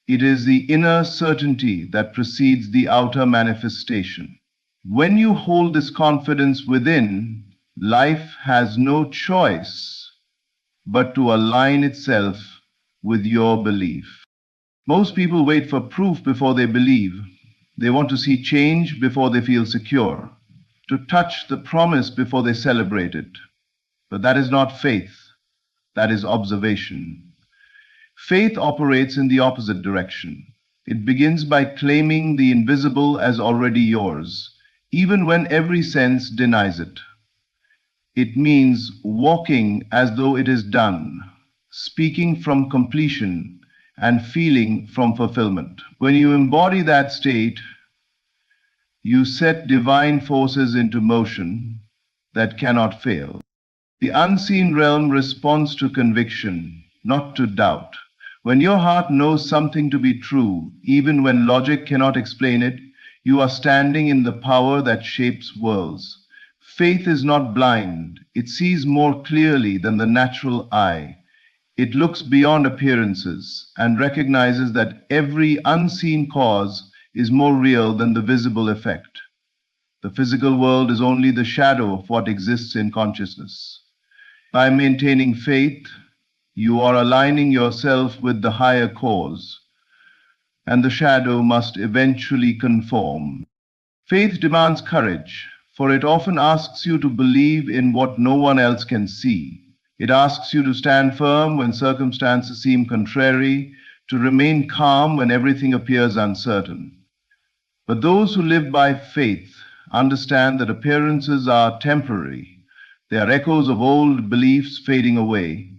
[SPEAKER 1] It is the inner certainty that precedes the outer manifestation. When you hold this confidence within, Life has no choice but to align itself with your belief. Most people wait for proof before they believe. They want to see change before they feel secure, to touch the promise before they celebrate it. But that is not faith, that is observation. Faith operates in the opposite direction. It begins by claiming the invisible as already yours, even when every sense denies it. It means walking as though it is done, speaking from completion, and feeling from fulfillment. When you embody that state, you set divine forces into motion that cannot fail. The unseen realm responds to conviction, not to doubt. When your heart knows something to be true, even when logic cannot explain it, you are standing in the power that shapes worlds. Faith is not blind. It sees more clearly than the natural eye. It looks beyond appearances and recognizes that every unseen cause is more real than the visible effect. The physical world is only the shadow of what exists in consciousness. By maintaining faith, you are aligning yourself with the higher cause, and the shadow must eventually conform. Faith demands courage, for it often asks you to believe in what no one else can see. It asks you to stand firm when circumstances seem contrary, to remain calm when everything appears uncertain. But those who live by faith understand that appearances are temporary. They are echoes of old beliefs fading away.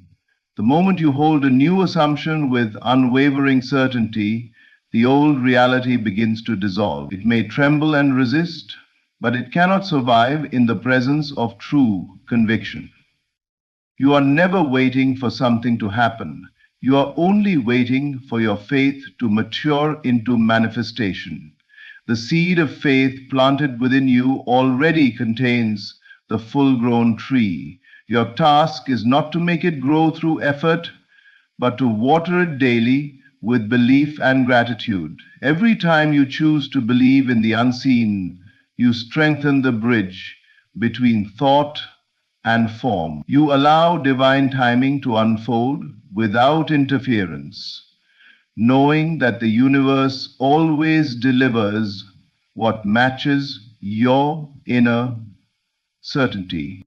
[SPEAKER 1] The moment you hold a new assumption with unwavering certainty, the old reality begins to dissolve. It may tremble and resist, but it cannot survive in the presence of true conviction. You are never waiting for something to happen. You are only waiting for your faith to mature into manifestation. The seed of faith planted within you already contains the full-grown tree. Your task is not to make it grow through effort, but to water it daily with belief and gratitude. Every time you choose to believe in the unseen, you strengthen the bridge between thought and form. You allow divine timing to unfold without interference, knowing that the universe always delivers what matches your inner certainty.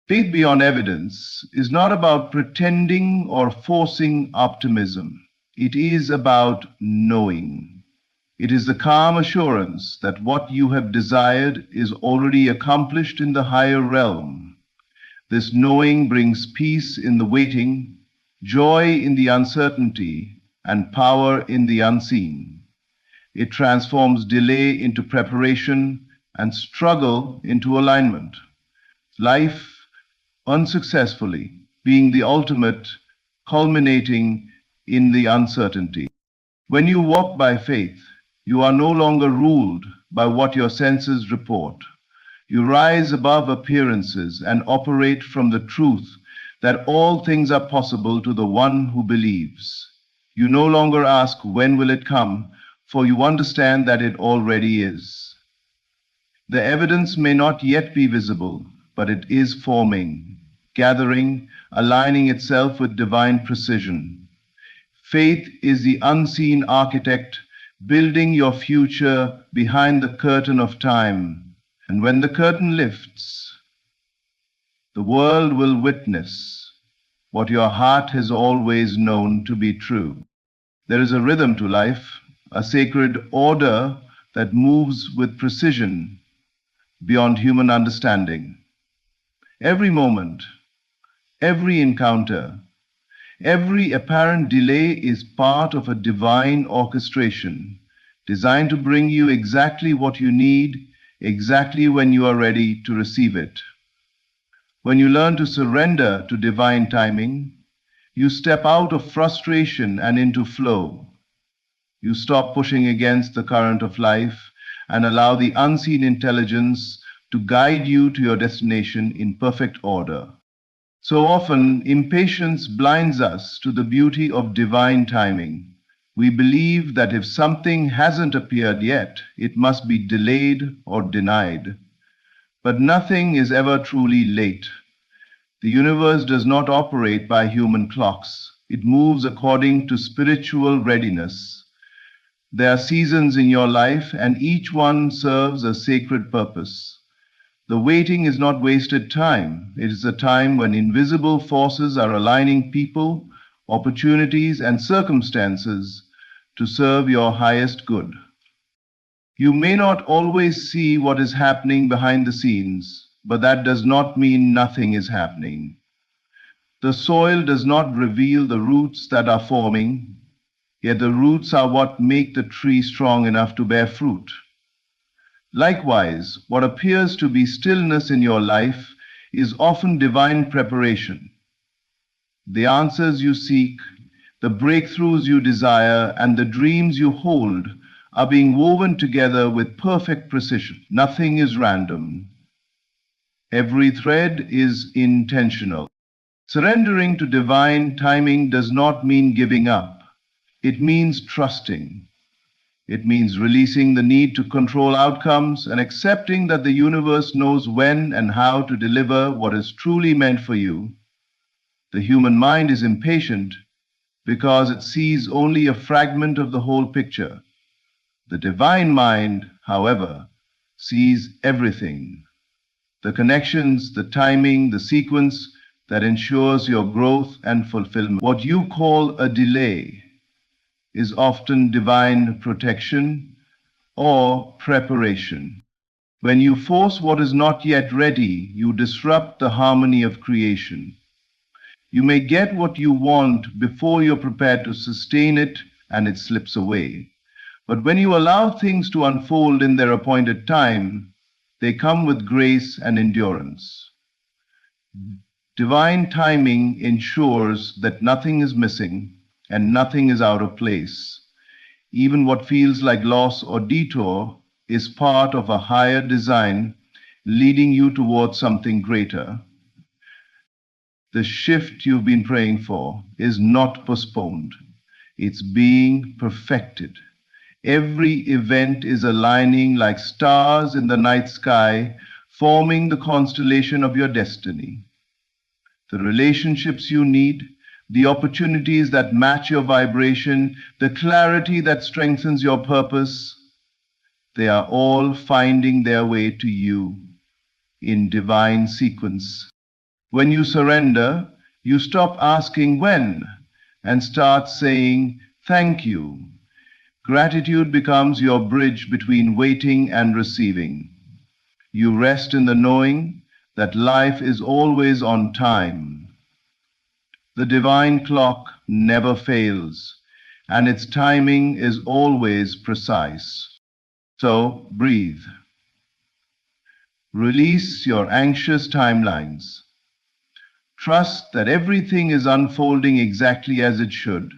[SPEAKER 1] Faith beyond evidence is not about pretending or forcing optimism. It is about knowing. It is the calm assurance that what you have desired is already accomplished in the higher realm. This knowing brings peace in the waiting, joy in the uncertainty, and power in the unseen. It transforms delay into preparation and struggle into alignment. Life unsuccessfully being the ultimate, culminating in the uncertainty. When you walk by faith, you are no longer ruled by what your senses report. You rise above appearances and operate from the truth that all things are possible to the one who believes. You no longer ask, when will it come? For you understand that it already is. The evidence may not yet be visible, but it is forming, gathering, aligning itself with divine precision. Faith is the unseen architect building your future behind the curtain of time. And when the curtain lifts, the world will witness what your heart has always known to be true. There is a rhythm to life, a sacred order that moves with precision beyond human understanding. Every moment, every encounter, every apparent delay is part of a divine orchestration designed to bring you exactly what you need, exactly when you are ready to receive it. When you learn to surrender to divine timing, you step out of frustration and into flow. You stop pushing against the current of life and allow the unseen intelligence to guide you to your destination in perfect order. So often, impatience blinds us to the beauty of divine timing. We believe that if something hasn't appeared yet, it must be delayed or denied. But nothing is ever truly late. The universe does not operate by human clocks. It moves according to spiritual readiness. There are seasons in your life, and each one serves a sacred purpose. The waiting is not wasted time. It is a time when invisible forces are aligning people, opportunities, and circumstances to serve your highest good. You may not always see what is happening behind the scenes, but that does not mean nothing is happening. The soil does not reveal the roots that are forming, yet the roots are what make the tree strong enough to bear fruit. Likewise, what appears to be stillness in your life is often divine preparation. The answers you seek, the breakthroughs you desire, and the dreams you hold are being woven together with perfect precision. Nothing is random. Every thread is intentional. Surrendering to divine timing does not mean giving up. It means trusting. It means releasing the need to control outcomes and accepting that the universe knows when and how to deliver what is truly meant for you. The human mind is impatient because it sees only a fragment of the whole picture. The divine mind, however, sees everything. The connections, the timing, the sequence that ensures your growth and fulfillment. What you call a delay is often divine protection or preparation. When you force what is not yet ready, you disrupt the harmony of creation. You may get what you want before you're prepared to sustain it, and it slips away. But when you allow things to unfold in their appointed time, they come with grace and endurance. Divine timing ensures that nothing is missing and nothing is out of place. Even what feels like loss or detour is part of a higher design leading you towards something greater. The shift you've been praying for is not postponed. It's being perfected. Every event is aligning like stars in the night sky, forming the constellation of your destiny. The relationships you need, the opportunities that match your vibration, the clarity that strengthens your purpose, they are all finding their way to you in divine sequence. When you surrender, you stop asking when and start saying thank you. Gratitude becomes your bridge between waiting and receiving. You rest in the knowing that life is always on time. The divine clock never fails, and its timing is always precise. So breathe. Release your anxious timelines. Trust that everything is unfolding exactly as it should.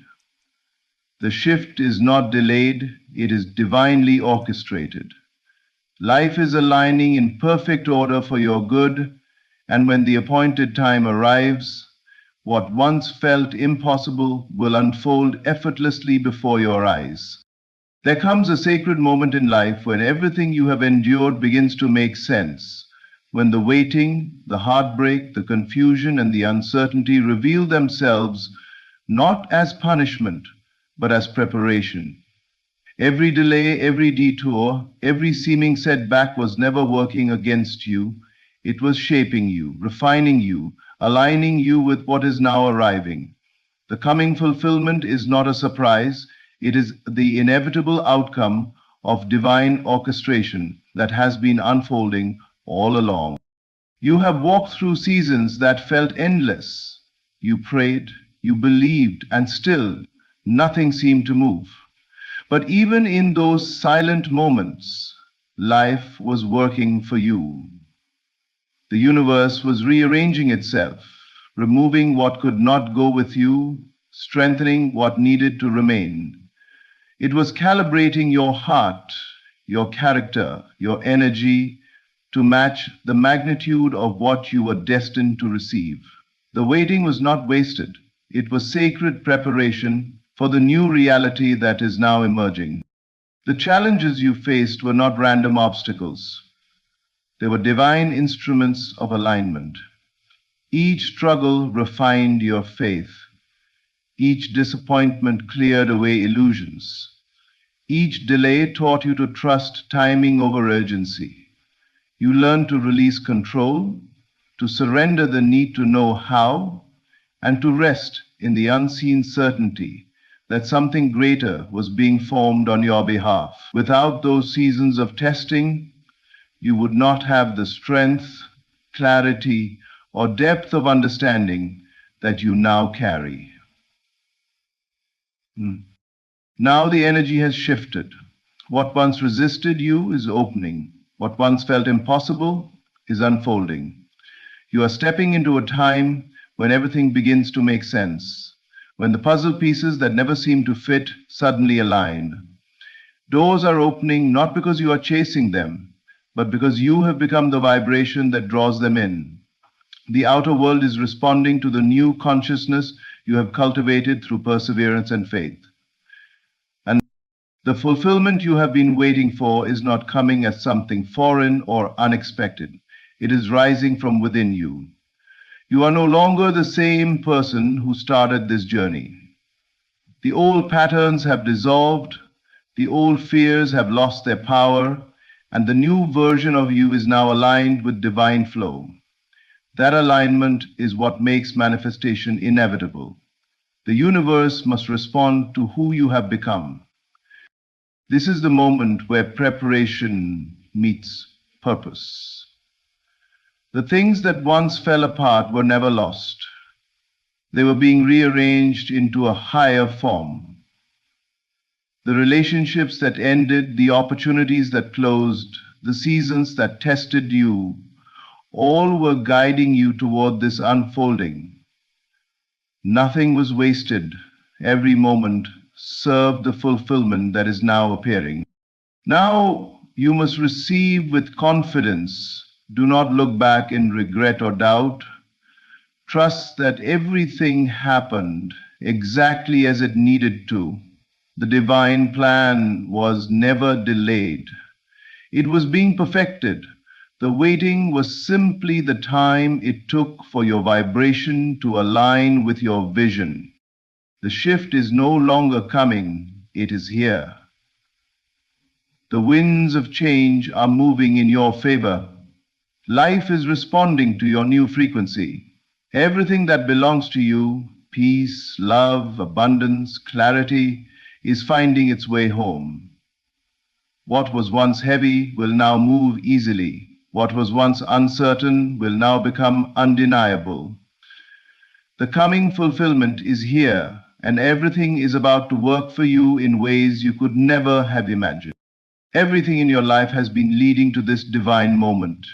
[SPEAKER 1] The shift is not delayed, it is divinely orchestrated. Life is aligning in perfect order for your good, and when the appointed time arrives, what once felt impossible will unfold effortlessly before your eyes. There comes a sacred moment in life when everything you have endured begins to make sense, when the waiting, the heartbreak, the confusion, and the uncertainty reveal themselves not as punishment, but as preparation. Every delay, every detour, every seeming setback was never working against you. It was shaping you, refining you, aligning you with what is now arriving. The coming fulfillment is not a surprise. It is the inevitable outcome of divine orchestration that has been unfolding all along. You have walked through seasons that felt endless. You prayed, you believed, and still nothing seemed to move. But even in those silent moments, life was working for you. The universe was rearranging itself, removing what could not go with you, strengthening what needed to remain. It was calibrating your heart, your character, your energy to match the magnitude of what you were destined to receive. The waiting was not wasted. It was sacred preparation for the new reality that is now emerging. The challenges you faced were not random obstacles. They were divine instruments of alignment. Each struggle refined your faith. Each disappointment cleared away illusions. Each delay taught you to trust timing over urgency. You learned to release control, to surrender the need to know how, and to rest in the unseen certainty that something greater was being formed on your behalf. Without those seasons of testing, you would not have the strength, clarity, or depth of understanding that you now carry. Now the energy has shifted. What once resisted you is opening. What once felt impossible is unfolding. You are stepping into a time when everything begins to make sense, when the puzzle pieces that never seemed to fit suddenly align. Doors are opening not because you are chasing them, but because you have become the vibration that draws them in. The outer world is responding to the new consciousness you have cultivated through perseverance and faith. And the fulfillment you have been waiting for is not coming as something foreign or unexpected. It is rising from within you. You are no longer the same person who started this journey. The old patterns have dissolved, the old fears have lost their power, and the new version of you is now aligned with divine flow. That alignment is what makes manifestation inevitable. The universe must respond to who you have become. This is the moment where preparation meets purpose. The things that once fell apart were never lost. They were being rearranged into a higher form. The relationships that ended, the opportunities that closed, the seasons that tested you, all were guiding you toward this unfolding. Nothing was wasted. Every moment served the fulfillment that is now appearing. Now you must receive with confidence. Do not look back in regret or doubt. Trust that everything happened exactly as it needed to. The divine plan was never delayed. It was being perfected. The waiting was simply the time it took for your vibration to align with your vision. The shift is no longer coming, it is here. The winds of change are moving in your favor. Life is responding to your new frequency. Everything that belongs to you, peace, love, abundance, clarity, is finding its way home. What was once heavy will now move easily. What was once uncertain will now become undeniable. The coming fulfillment is here, and everything is about to work for you in ways you could never have imagined. Everything in your life has been leading to this divine moment.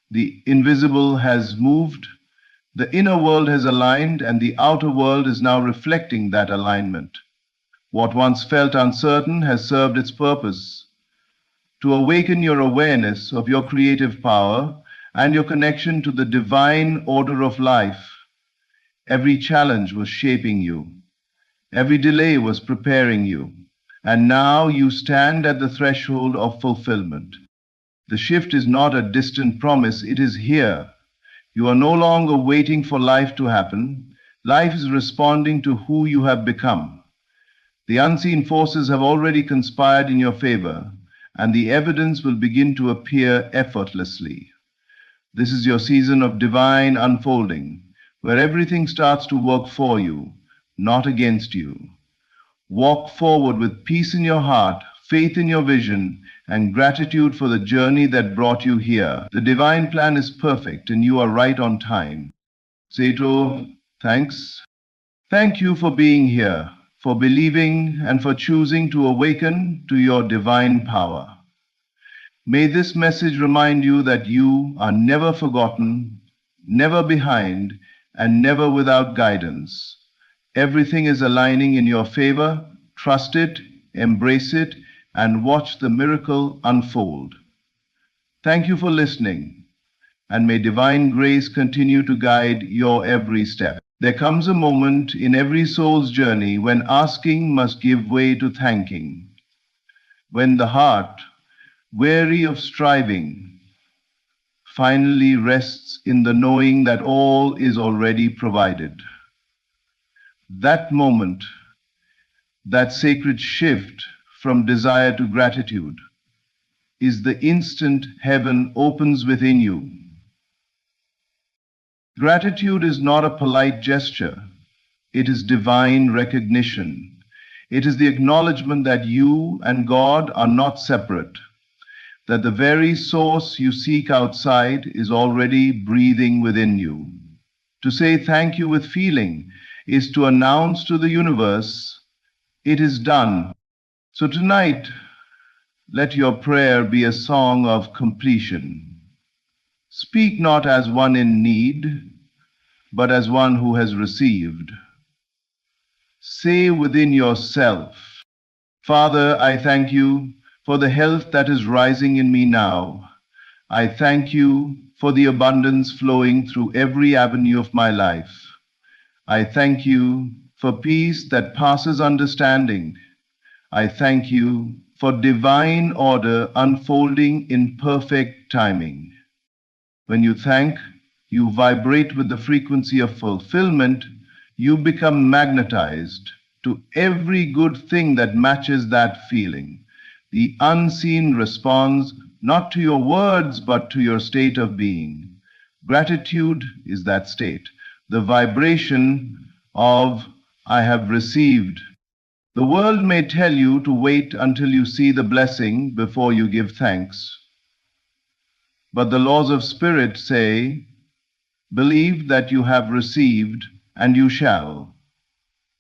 [SPEAKER 1] The invisible has moved, the inner world has aligned, and the outer world is now reflecting that alignment. What once felt uncertain has served its purpose, to awaken your awareness of your creative power and your connection to the divine order of life. Every challenge was shaping you. Every delay was preparing you. And now you stand at the threshold of fulfillment. The shift is not a distant promise, it is here. You are no longer waiting for life to happen. Life is responding to who you have become. The unseen forces have already conspired in your favor, and the evidence will begin to appear effortlessly. This is your season of divine unfolding, where everything starts to work for you, not against you. Walk forward with peace in your heart, faith in your vision, and gratitude for the journey that brought you here. The divine plan is perfect, and you are right on time. Sato, thanks. Thank you for being here, for believing, and for choosing to awaken to your divine power. May this message remind you that you are never forgotten, never behind, and never without guidance. Everything is aligning in your favor. Trust it, embrace it, and watch the miracle unfold. Thank you for listening, and may divine grace continue to guide your every step. There comes a moment in every soul's journey when asking must give way to thanking. When the heart, weary of striving, finally rests in the knowing that all is already provided. That moment, that sacred shift from desire to gratitude, is the instant heaven opens within you. Gratitude is not a polite gesture. It is divine recognition. It is the acknowledgement that you and God are not separate, that the very source you seek outside is already breathing within you. To say thank you with feeling is to announce to the universe, it is done. So tonight, let your prayer be a song of completion. Speak not as one in need, but as one who has received. Say within yourself, Father, I thank you for the health that is rising in me now. I thank you for the abundance flowing through every avenue of my life. I thank you for peace that passes understanding. I thank you for divine order unfolding in perfect timing. When you thank, you vibrate with the frequency of fulfillment. You become magnetized to every good thing that matches that feeling. The unseen responds not to your words, but to your state of being. Gratitude is that state, the vibration of I have received. The world may tell you to wait until you see the blessing before you give thanks. But the laws of spirit say, believe that you have received and you shall.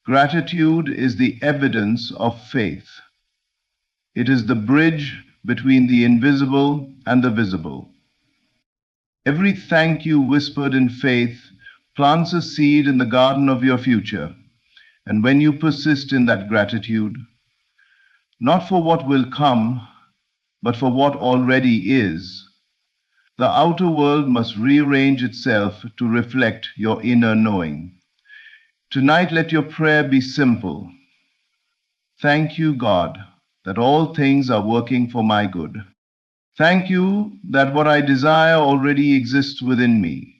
[SPEAKER 1] Gratitude is the evidence of faith. It is the bridge between the invisible and the visible. Every thank you whispered in faith plants a seed in the garden of your future. And when you persist in that gratitude, not for what will come, but for what already is, the outer world must rearrange itself to reflect your inner knowing. Tonight, let your prayer be simple. Thank you, God, that all things are working for my good. Thank you that what I desire already exists within me.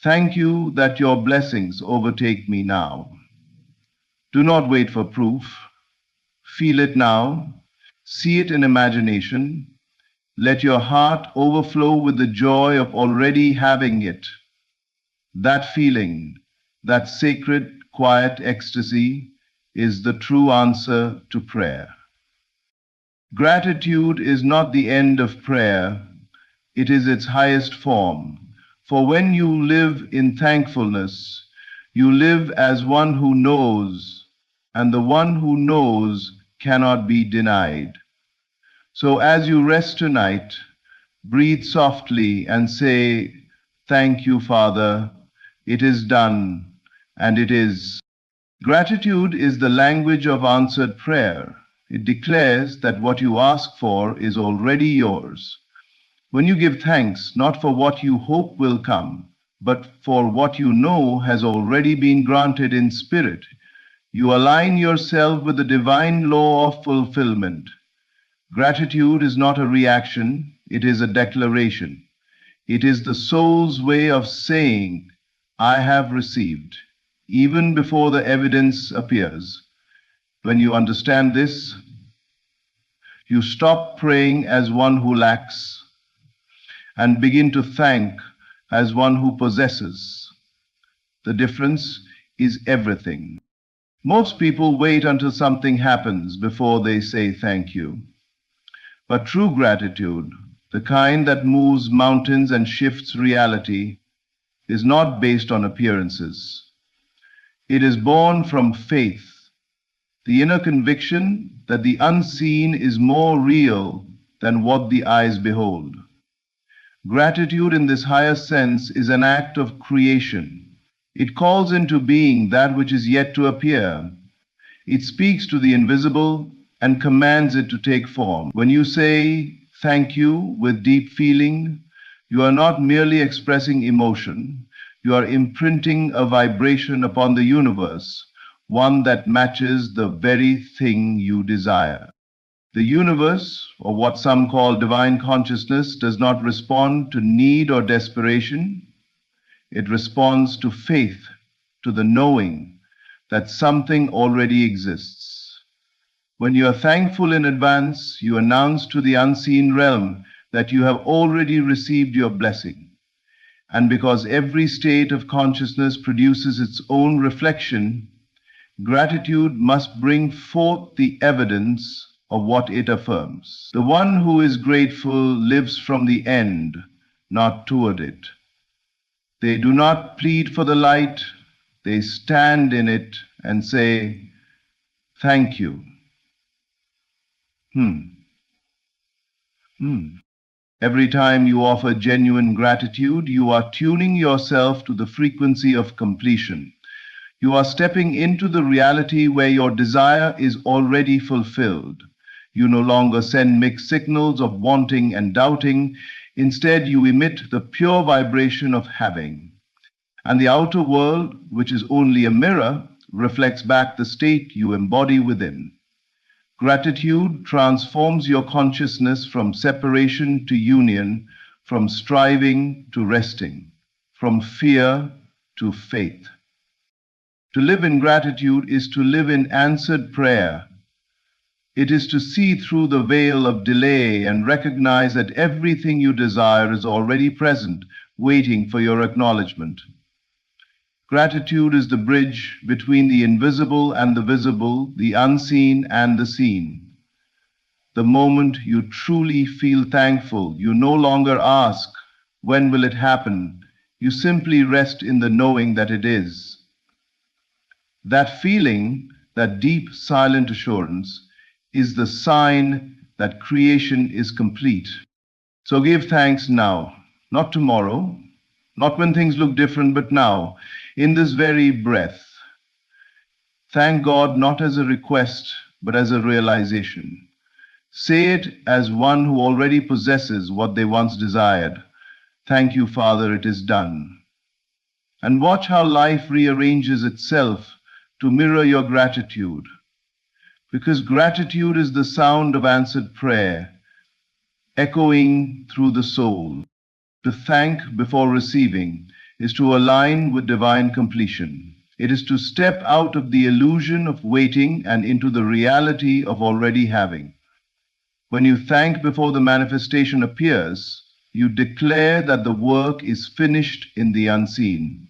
[SPEAKER 1] Thank you that your blessings overtake me now. Do not wait for proof. Feel it now. See it in imagination. Let your heart overflow with the joy of already having it. That feeling, that sacred, quiet ecstasy, is the true answer to prayer. Gratitude is not the end of prayer. It is its highest form. For when you live in thankfulness, you live as one who knows, and the one who knows cannot be denied. So as you rest tonight, breathe softly and say, thank you, Father. It is done, and it is. Gratitude is the language of answered prayer. It declares that what you ask for is already yours. When you give thanks, not for what you hope will come, but for what you know has already been granted in spirit, you align yourself with the divine law of fulfillment. Gratitude is not a reaction, it is a declaration. It is the soul's way of saying, I have received, even before the evidence appears. When you understand this, you stop praying as one who lacks and begin to thank as one who possesses. The difference is everything. Most people wait until something happens before they say thank you. But true gratitude, the kind that moves mountains and shifts reality, is not based on appearances. It is born from faith, the inner conviction that the unseen is more real than what the eyes behold. Gratitude in this higher sense is an act of creation. It calls into being that which is yet to appear. It speaks to the invisible and commands it to take form. When you say thank you with deep feeling, you are not merely expressing emotion. You are imprinting a vibration upon the universe, one that matches the very thing you desire. The universe, or what some call divine consciousness, does not respond to need or desperation. It responds to faith, to the knowing that something already exists. When you are thankful in advance, you announce to the unseen realm that you have already received your blessing. And because every state of consciousness produces its own reflection, gratitude must bring forth the evidence of what it affirms. The one who is grateful lives from the end, not toward it. They do not plead for the light, they stand in it and say, "Thank you." Every time you offer genuine gratitude, you are tuning yourself to the frequency of completion. You are stepping into the reality where your desire is already fulfilled. You no longer send mixed signals of wanting and doubting. Instead, you emit the pure vibration of having. And the outer world, which is only a mirror, reflects back the state you embody within. Gratitude transforms your consciousness from separation to union, from striving to resting, from fear to faith. To live in gratitude is to live in answered prayer. It is to see through the veil of delay and recognize that everything you desire is already present, waiting for your acknowledgement. Gratitude is the bridge between the invisible and the visible, the unseen and the seen. The moment you truly feel thankful, you no longer ask, "When will it happen?" You simply rest in the knowing that it is. That feeling, that deep, silent assurance, is the sign that creation is complete. So give thanks now, not tomorrow, not when things look different, but now, in this very breath. Thank God not as a request, but as a realization. Say it as one who already possesses what they once desired. "Thank you, Father, it is done." And watch how life rearranges itself to mirror your gratitude. Because gratitude is the sound of answered prayer, echoing through the soul. To thank before receiving is to align with divine completion. It is to step out of the illusion of waiting and into the reality of already having. When you thank before the manifestation appears, you declare that the work is finished in the unseen.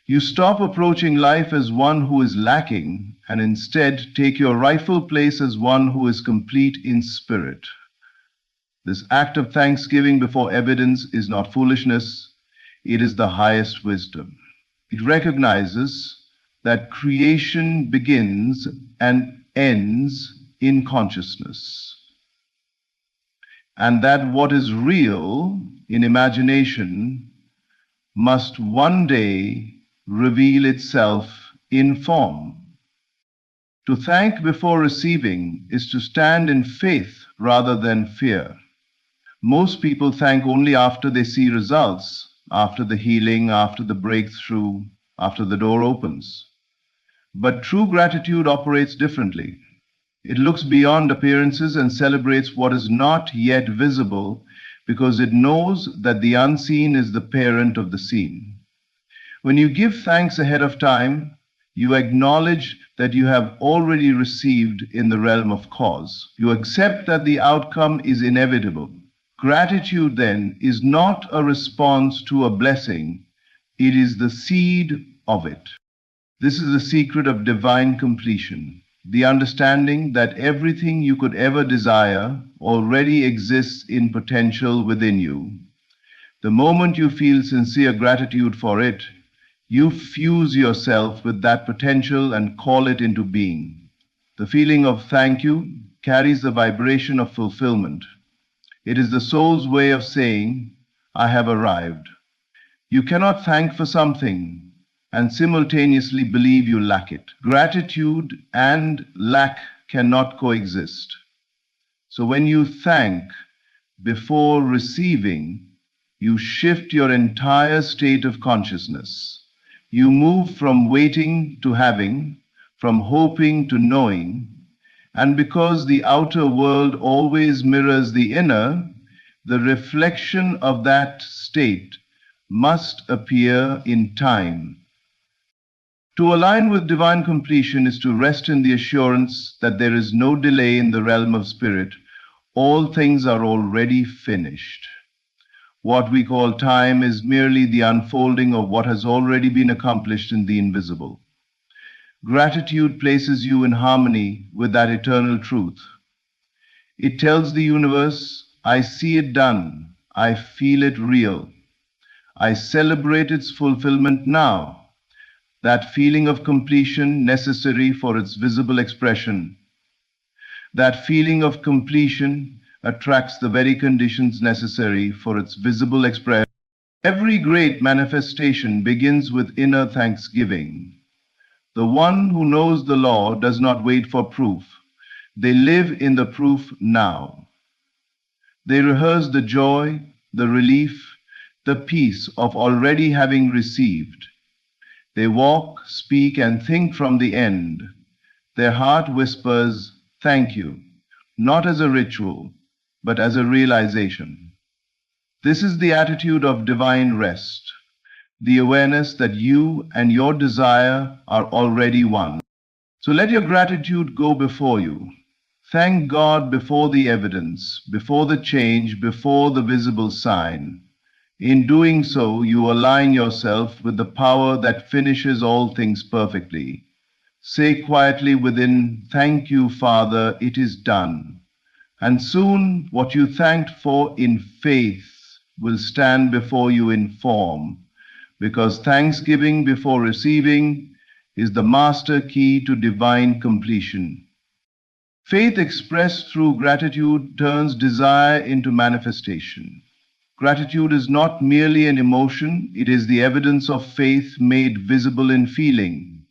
[SPEAKER 1] You stop approaching life as one who is lacking and instead take your rightful place as one who is complete in spirit. This act of thanksgiving before evidence is not foolishness, it is the highest wisdom. It recognizes that creation begins and ends in consciousness, and that what is real in imagination must one day reveal itself in form. To thank before receiving is to stand in faith rather than fear. Most people thank only after they see results, after the healing, after the breakthrough, after the door opens. But true gratitude operates differently. It looks beyond appearances and celebrates what is not yet visible because it knows that the unseen is the parent of the seen. When you give thanks ahead of time, you acknowledge that you have already received in the realm of cause. You accept that the outcome is inevitable. Gratitude, then, is not a response to a blessing, it is the seed of it. This is the secret of divine completion, the understanding that everything you could ever desire already exists in potential within you. The moment you feel sincere gratitude for it, you fuse yourself with that potential and call it into being. The feeling of thank you carries the vibration of fulfillment. It is the soul's way of saying, "I have arrived." You cannot thank for something and simultaneously believe you lack it. Gratitude and lack cannot coexist. So when you thank before receiving, you shift your entire state of consciousness. You move from waiting to having, from hoping to knowing, And because the outer world always mirrors the inner, the reflection of that state must appear in time. To align with divine completion is to rest in the assurance that there is no delay in the realm of spirit. All things are already finished. What we call time is merely the unfolding of what has already been accomplished in the invisible. Gratitude places you in harmony with that eternal truth. It tells the universe, I see it done, I feel it real, I celebrate its fulfillment now. That feeling of completion necessary for its visible expression. That feeling of completion attracts the very conditions necessary for its visible expression. Every great manifestation begins with inner thanksgiving. The one who knows the law does not wait for proof. They live in the proof now. They rehearse the joy, the relief, the peace of already having received. They walk, speak, and think from the end. Their heart whispers, thank you, not as a ritual, but as a realization. This is the attitude of divine rest, the awareness that you and your desire are already one. So let your gratitude go before you. Thank God before the evidence, before the change, before the visible sign. In doing so, you align yourself with the power that finishes all things perfectly. Say quietly within, thank you, Father, it is done. And soon what you thanked for in faith will stand before you in form, because thanksgiving before receiving is the master key to divine completion. Faith expressed through gratitude turns desire into manifestation. Gratitude is not merely an emotion, it is the evidence of faith made visible in feeling.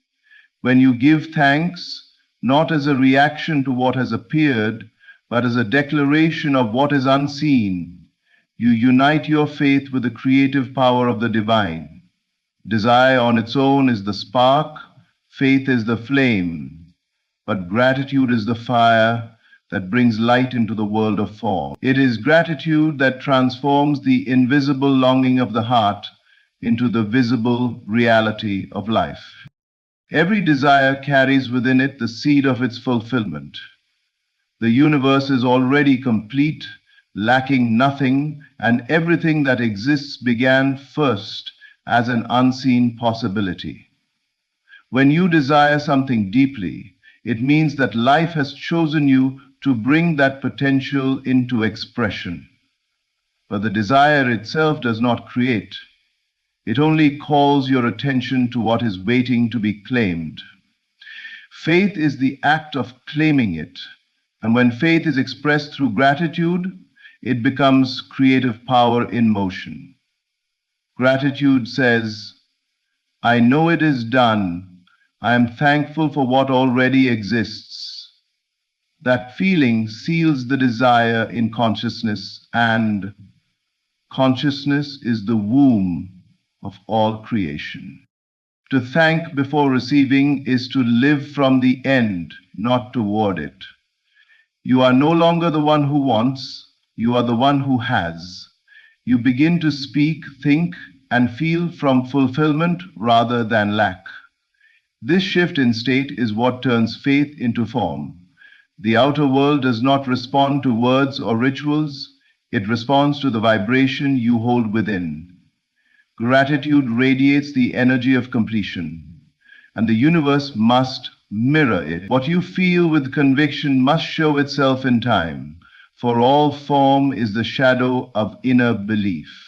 [SPEAKER 1] When you give thanks, not as a reaction to what has appeared, but as a declaration of what is unseen, you unite your faith with the creative power of the divine. Desire on its own is the spark, faith is the flame, but gratitude is the fire that brings light into the world of form. It is gratitude that transforms the invisible longing of the heart into the visible reality of life. Every desire carries within it the seed of its fulfillment. The universe is already complete, lacking nothing, and everything that exists began first as an unseen possibility. When you desire something deeply, it means that life has chosen you to bring that potential into expression. But the desire itself does not create. It only calls your attention to what is waiting to be claimed. Faith is the act of claiming it, and when faith is expressed through gratitude, it becomes creative power in motion. Gratitude says, I know it is done. I am thankful for what already exists. That feeling seals the desire in consciousness, and consciousness is the womb of all creation. To thank before receiving is to live from the end, not toward it. You are no longer the one who wants, you are the one who has. You begin to speak, think, and feel from fulfillment rather than lack. This shift in state is what turns faith into form. The outer world does not respond to words or rituals, it responds to the vibration you hold within. Gratitude radiates the energy of completion, and the universe must mirror it. What you feel with conviction must show itself in time, for all form is the shadow of inner belief.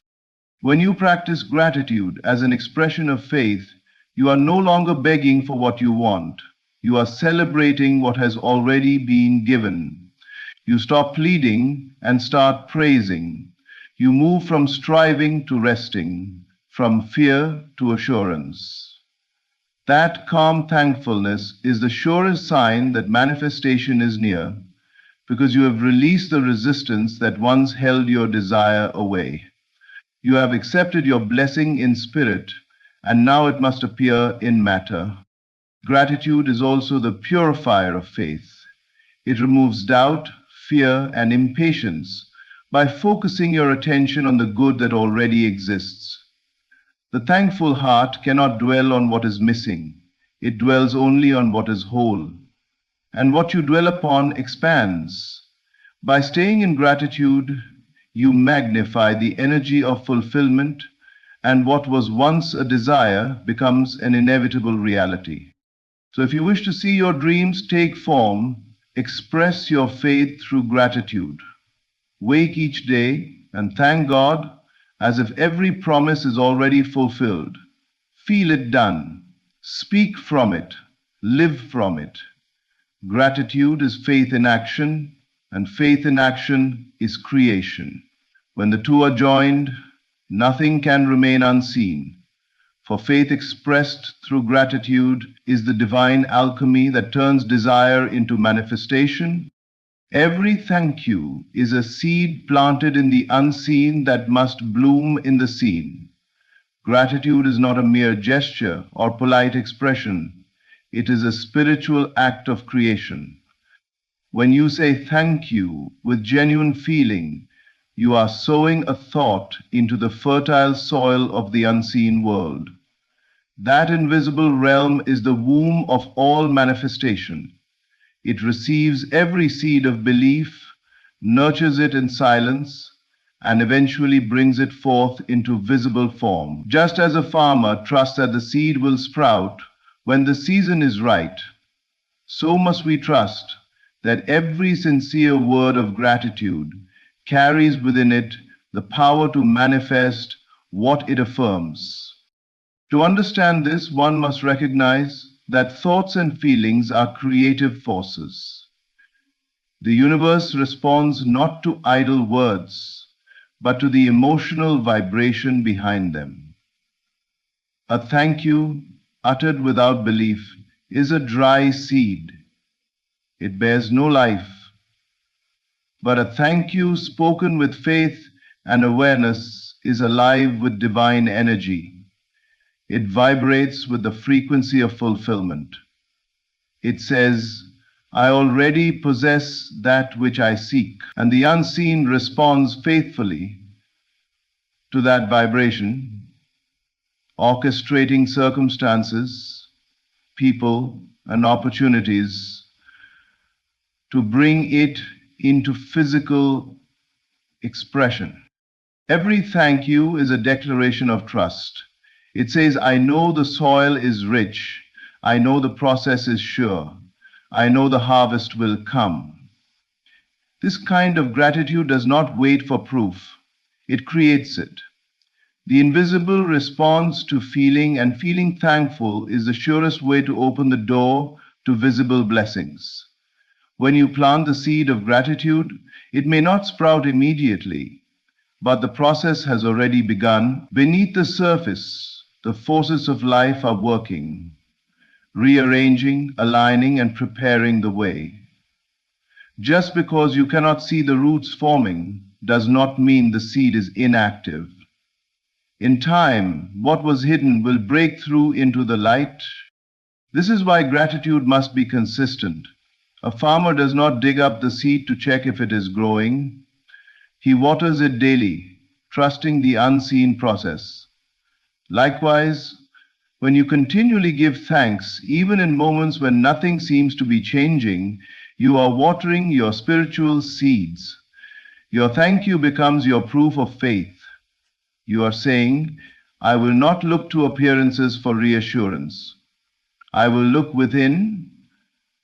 [SPEAKER 1] When you practice gratitude as an expression of faith, you are no longer begging for what you want. You are celebrating what has already been given. You stop pleading and start praising. You move from striving to resting, from fear to assurance. That calm thankfulness is the surest sign that manifestation is near, because you have released the resistance that once held your desire away. You have accepted your blessing in spirit, and now it must appear in matter. Gratitude is also the purifier of faith. It removes doubt, fear, and impatience by focusing your attention on the good that already exists. The thankful heart cannot dwell on what is missing. It dwells only on what is whole. And what you dwell upon expands. By staying in gratitude, you magnify the energy of fulfillment, and what was once a desire becomes an inevitable reality. So if you wish to see your dreams take form, express your faith through gratitude. Wake each day and thank God as if every promise is already fulfilled. Feel it done. Speak from it. Live from it. Gratitude is faith in action, and faith in action is creation. When the two are joined, nothing can remain unseen. For faith expressed through gratitude is the divine alchemy that turns desire into manifestation. Every thank you is a seed planted in the unseen that must bloom in the seen. Gratitude is not a mere gesture or polite expression. It is a spiritual act of creation. When you say thank you with genuine feeling, you are sowing a thought into the fertile soil of the unseen world. That invisible realm is the womb of all manifestation. It receives every seed of belief, nurtures it in silence, and eventually brings it forth into visible form. Just as a farmer trusts that the seed will sprout when the season is right, so must we trust that every sincere word of gratitude carries within it the power to manifest what it affirms. To understand this, one must recognize that thoughts and feelings are creative forces. The universe responds not to idle words, but to the emotional vibration behind them. A thank you uttered without belief is a dry seed. It bears no life. But a thank you spoken with faith and awareness is alive with divine energy. It vibrates with the frequency of fulfillment. It says, I already possess that which I seek, and the unseen responds faithfully to that vibration, orchestrating circumstances, people, and opportunities to bring it into physical expression. Every thank you is a declaration of trust. It says, I know the soil is rich. I know the process is sure. I know the harvest will come. This kind of gratitude does not wait for proof. It creates it. The invisible response to feeling, and feeling thankful is the surest way to open the door to visible blessings. When you plant the seed of gratitude, it may not sprout immediately, but the process has already begun. Beneath the surface, the forces of life are working, rearranging, aligning, and preparing the way. Just because you cannot see the roots forming does not mean the seed is inactive. In time, what was hidden will break through into the light. This is why gratitude must be consistent. A farmer does not dig up the seed to check if it is growing. He waters it daily, trusting the unseen process. Likewise, when you continually give thanks, even in moments when nothing seems to be changing, you are watering your spiritual seeds. Your thank you becomes your proof of faith. You are saying, I will not look to appearances for reassurance. I will look within,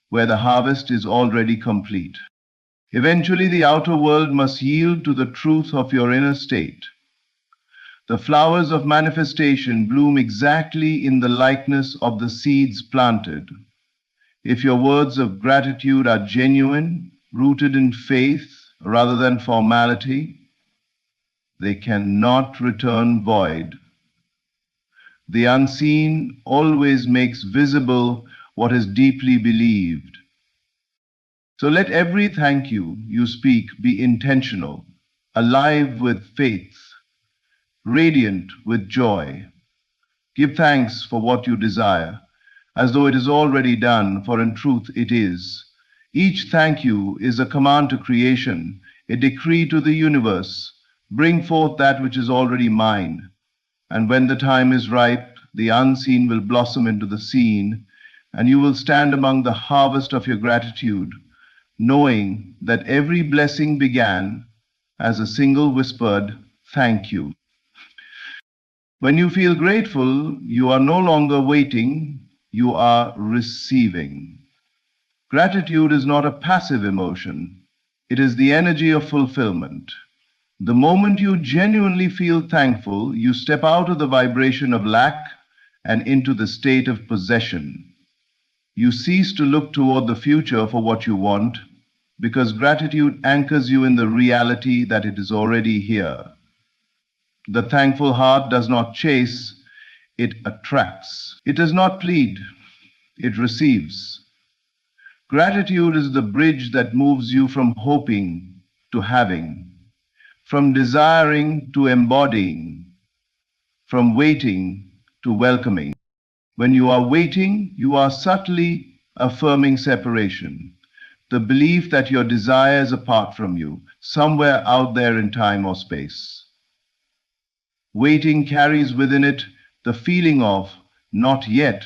[SPEAKER 1] where the harvest is already complete. Eventually, the outer world must yield to the truth of your inner state. The flowers of manifestation bloom exactly in the likeness of the seeds planted. If your words of gratitude are genuine, rooted in faith rather than formality, they cannot return void. The unseen always makes visible what is deeply believed. So let every thank you speak be intentional, alive with faith, radiant with joy. Give thanks for what you desire, as though it is already done, for in truth it is. Each thank you is a command to creation, a decree to the universe. Bring forth that which is already mine. And when the time is ripe, the unseen will blossom into the seen, and you will stand among the harvest of your gratitude, knowing that every blessing began as a single whispered thank you. When you feel grateful, you are no longer waiting, you are receiving. Gratitude is not a passive emotion, it is the energy of fulfillment. The moment you genuinely feel thankful, you step out of the vibration of lack and into the state of possession. You cease to look toward the future for what you want, because gratitude anchors you in the reality that it is already here. The thankful heart does not chase, it attracts. It does not plead, it receives. Gratitude is the bridge that moves you from hoping to having, from desiring to embodying, from waiting to welcoming. When you are waiting, you are subtly affirming separation, the belief that your desire is apart from you, somewhere out there in time or space. Waiting carries within it the feeling of not yet,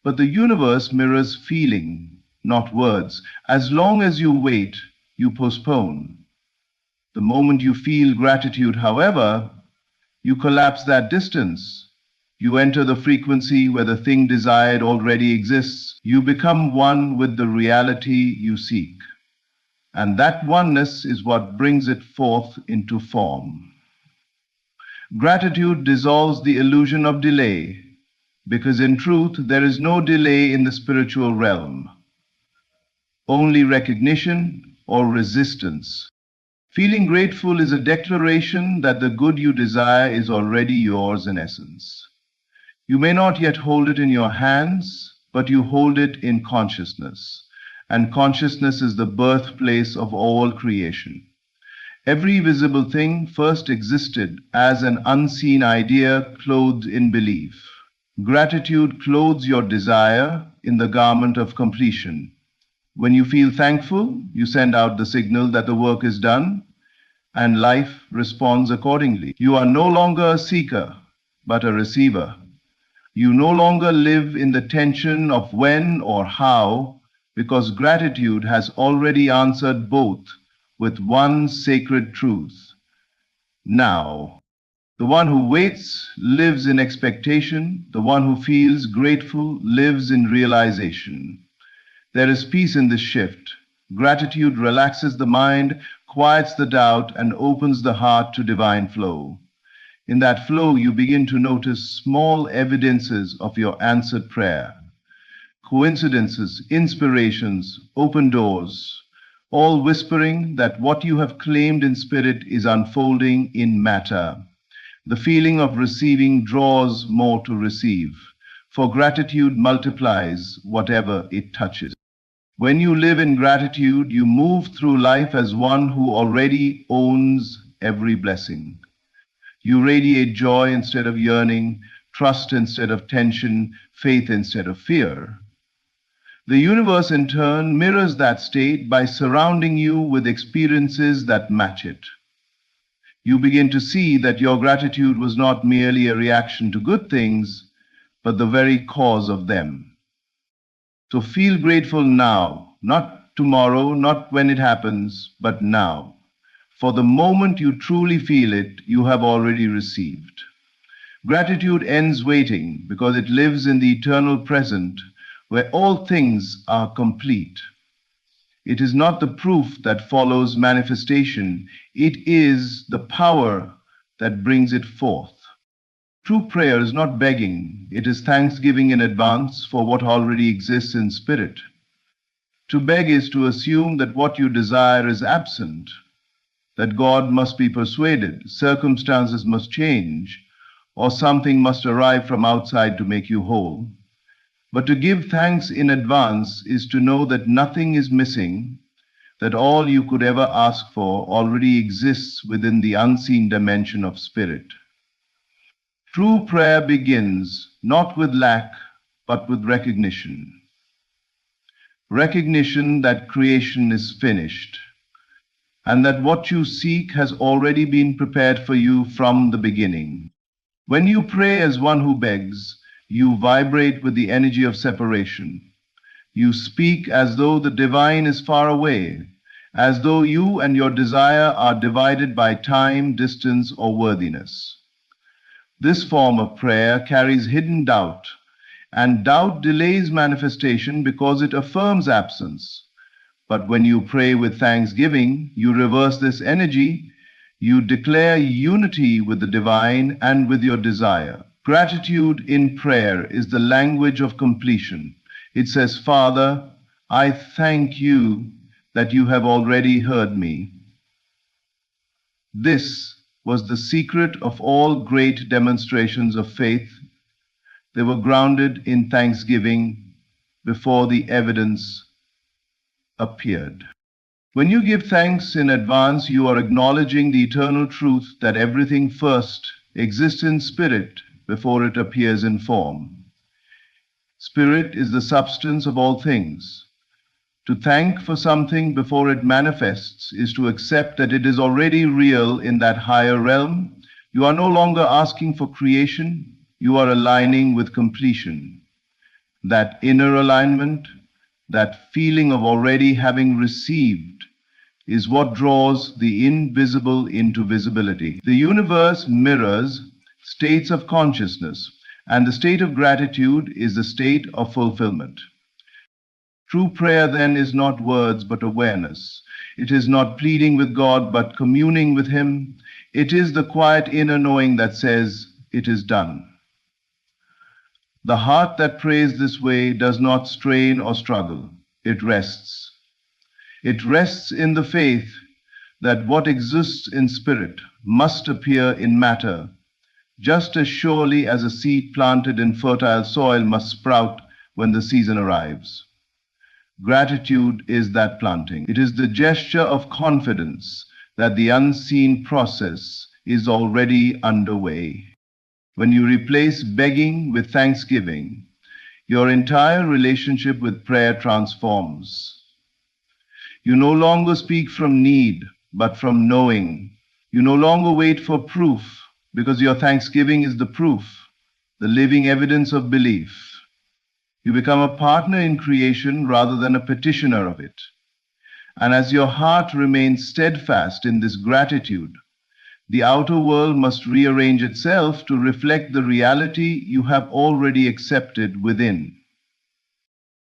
[SPEAKER 1] but the universe mirrors feeling, not words. As long as you wait, you postpone. The moment you feel gratitude, however, you collapse that distance. You enter the frequency where the thing desired already exists. You become one with the reality you seek. And that oneness is what brings it forth into form. Gratitude dissolves the illusion of delay, because in truth there is no delay in the spiritual realm, only recognition or resistance. Feeling grateful is a declaration that the good you desire is already yours in essence. You may not yet hold it in your hands, but you hold it in consciousness, and consciousness is the birthplace of all creation. Every visible thing first existed as an unseen idea clothed in belief. Gratitude clothes your desire in the garment of completion. When you feel thankful, you send out the signal that the work is done, and life responds accordingly. You are no longer a seeker, but a receiver. You no longer live in the tension of when or how, because gratitude has already answered both with one sacred truth. Now. The one who waits lives in expectation. The one who feels grateful lives in realization. There is peace in this shift. Gratitude relaxes the mind, quiets the doubt, and opens the heart to divine flow. In that flow, you begin to notice small evidences of your answered prayer. Coincidences, inspirations, open doors, all whispering that what you have claimed in spirit is unfolding in matter. The feeling of receiving draws more to receive, for gratitude multiplies whatever it touches. When you live in gratitude, you move through life as one who already owns every blessing. You radiate joy instead of yearning, trust instead of tension, faith instead of fear. The universe, in turn, mirrors that state by surrounding you with experiences that match it. You begin to see that your gratitude was not merely a reaction to good things, but the very cause of them. So feel grateful now, not tomorrow, not when it happens, but now. For the moment you truly feel it, you have already received. Gratitude ends waiting because it lives in the eternal present, where all things are complete. It is not the proof that follows manifestation, it is the power that brings it forth. True prayer is not begging, it is thanksgiving in advance for what already exists in spirit. To beg is to assume that what you desire is absent, that God must be persuaded, circumstances must change, or something must arrive from outside to make you whole. But to give thanks in advance is to know that nothing is missing, that all you could ever ask for already exists within the unseen dimension of spirit. True prayer begins not with lack, but with recognition. recognition that creation is finished, and that what you seek has already been prepared for you from the beginning. When you pray as one who begs, you vibrate with the energy of separation. You speak as though the divine is far away, as though you and your desire are divided by time, distance, or worthiness. This form of prayer carries hidden doubt, and doubt delays manifestation because it affirms absence. But when you pray with thanksgiving, you reverse this energy. You declare unity with the divine and with your desire. Gratitude in prayer is the language of completion. It says, Father, I thank you that you have already heard me. This was the secret of all great demonstrations of faith. They were grounded in thanksgiving before the evidence appeared. When you give thanks in advance, you are acknowledging the eternal truth that everything first exists in spirit before it appears in form. Spirit is the substance of all things. To thank for something before it manifests is to accept that it is already real in that higher realm. You are no longer asking for creation, you are aligning with completion. That inner alignment, that feeling of already having received, is what draws the invisible into visibility. The universe mirrors states of consciousness, and the state of gratitude is the state of fulfillment. True prayer then is not words but awareness. It is not pleading with God but communing with Him. It is the quiet inner knowing that says, it is done. The heart that prays this way does not strain or struggle. It rests. It rests in the faith that what exists in spirit must appear in matter, just as surely as a seed planted in fertile soil must sprout when the season arrives. Gratitude is that planting. It is the gesture of confidence that the unseen process is already underway. When you replace begging with thanksgiving, your entire relationship with prayer transforms. You no longer speak from need, but from knowing. You no longer wait for proof, because your thanksgiving is the proof, the living evidence of belief. You become a partner in creation rather than a petitioner of it. And as your heart remains steadfast in this gratitude, the outer world must rearrange itself to reflect the reality you have already accepted within.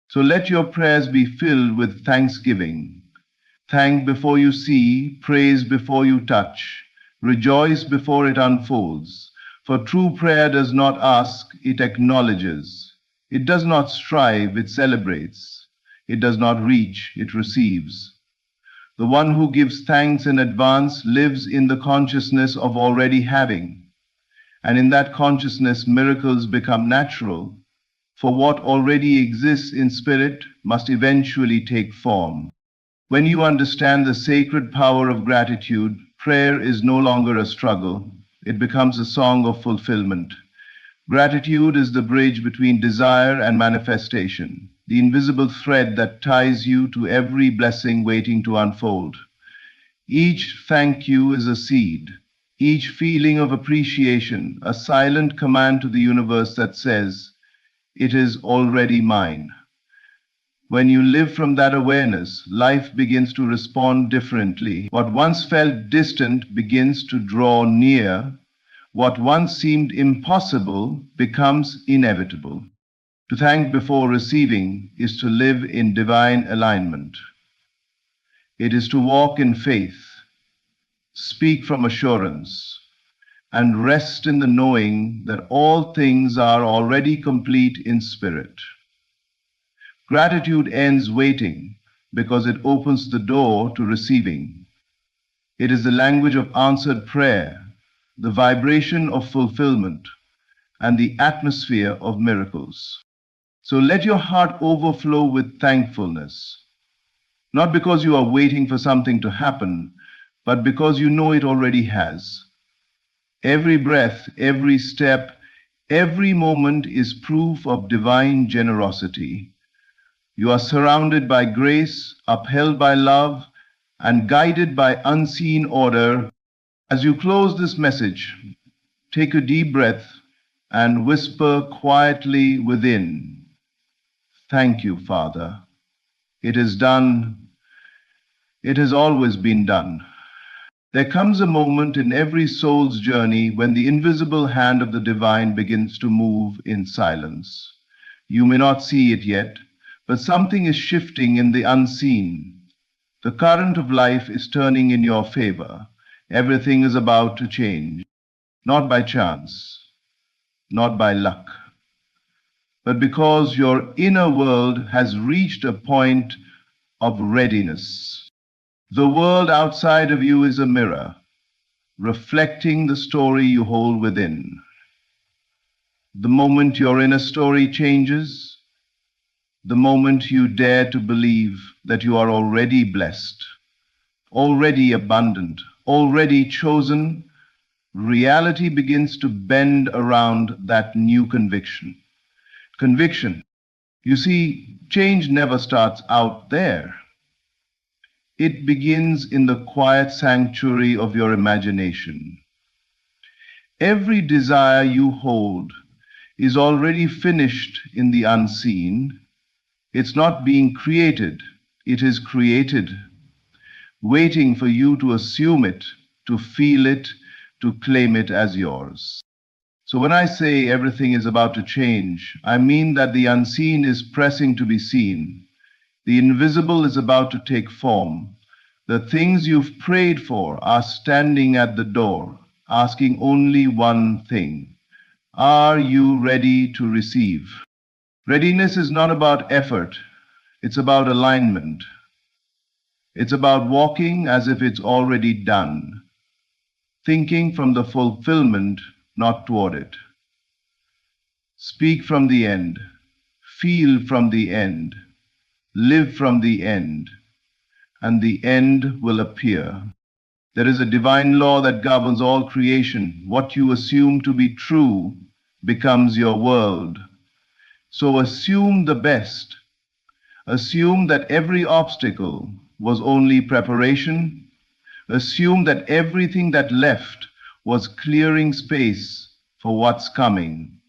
[SPEAKER 1] So let your prayers be filled with thanksgiving. Thank before you see, praise before you touch, rejoice before it unfolds. For true prayer does not ask, it acknowledges. It does not strive, it celebrates. It does not reach, it receives. The one who gives thanks in advance lives in the consciousness of already having. And in that consciousness, miracles become natural, for what already exists in spirit must eventually take form. When you understand the sacred power of gratitude, prayer is no longer a struggle. It becomes a song of fulfillment. Gratitude is the bridge between desire and manifestation, the invisible thread that ties you to every blessing waiting to unfold. Each thank you is a seed, each feeling of appreciation, a silent command to the universe that says, it is already mine. When you live from that awareness, life begins to respond differently. What once felt distant begins to draw near. What once seemed impossible becomes inevitable. To thank before receiving is to live in divine alignment. It is to walk in faith, speak from assurance, and rest in the knowing that all things are already complete in spirit. Gratitude ends waiting because it opens the door to receiving. It is the language of answered prayer, the vibration of fulfillment, and the atmosphere of miracles. So let your heart overflow with thankfulness, not because you are waiting for something to happen, but because you know it already has. Every breath, every step, every moment is proof of divine generosity. You are surrounded by grace, upheld by love, and guided by unseen order. As you close this message, take a deep breath and whisper quietly within, "Thank you, Father. It is done. It has always been done." There comes a moment in every soul's journey when the invisible hand of the divine begins to move in silence. You may not see it yet, but something is shifting in the unseen. The current of life is turning in your favor. Everything is about to change, not by chance, not by luck, but because your inner world has reached a point of readiness. The world outside of you is a mirror, reflecting the story you hold within. The moment your inner story changes, the moment you dare to believe that you are already blessed, already abundant, already chosen, reality begins to bend around that new conviction. Conviction. You see, change never starts out there. It begins in the quiet sanctuary of your imagination. Every desire you hold is already finished in the unseen. It's not being created, it is created, waiting for you to assume it, to feel it, to claim it as yours. So when I say everything is about to change, I mean that the unseen is pressing to be seen. The invisible is about to take form. The things you've prayed for are standing at the door, asking only one thing. Are you ready to receive? Readiness is not about effort. It's about alignment. It's about walking as if it's already done, thinking from the fulfillment, not toward it. Speak from the end, feel from the end, live from the end, and the end will appear. There is a divine law that governs all creation. What you assume to be true becomes your world. So assume the best. Assume that every obstacle was only preparation. Assume that everything that left was clearing space for what's coming.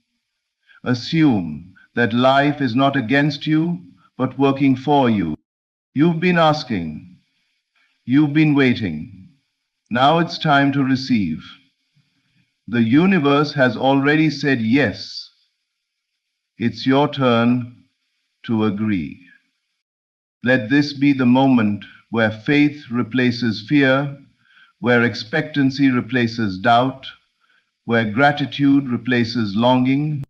[SPEAKER 1] Assume that life is not against you, but working for you. You've been asking. You've been waiting. Now it's time to receive. The universe has already said yes. It's your turn to agree. Let this be the moment where faith replaces fear, where expectancy replaces doubt, where gratitude replaces longing.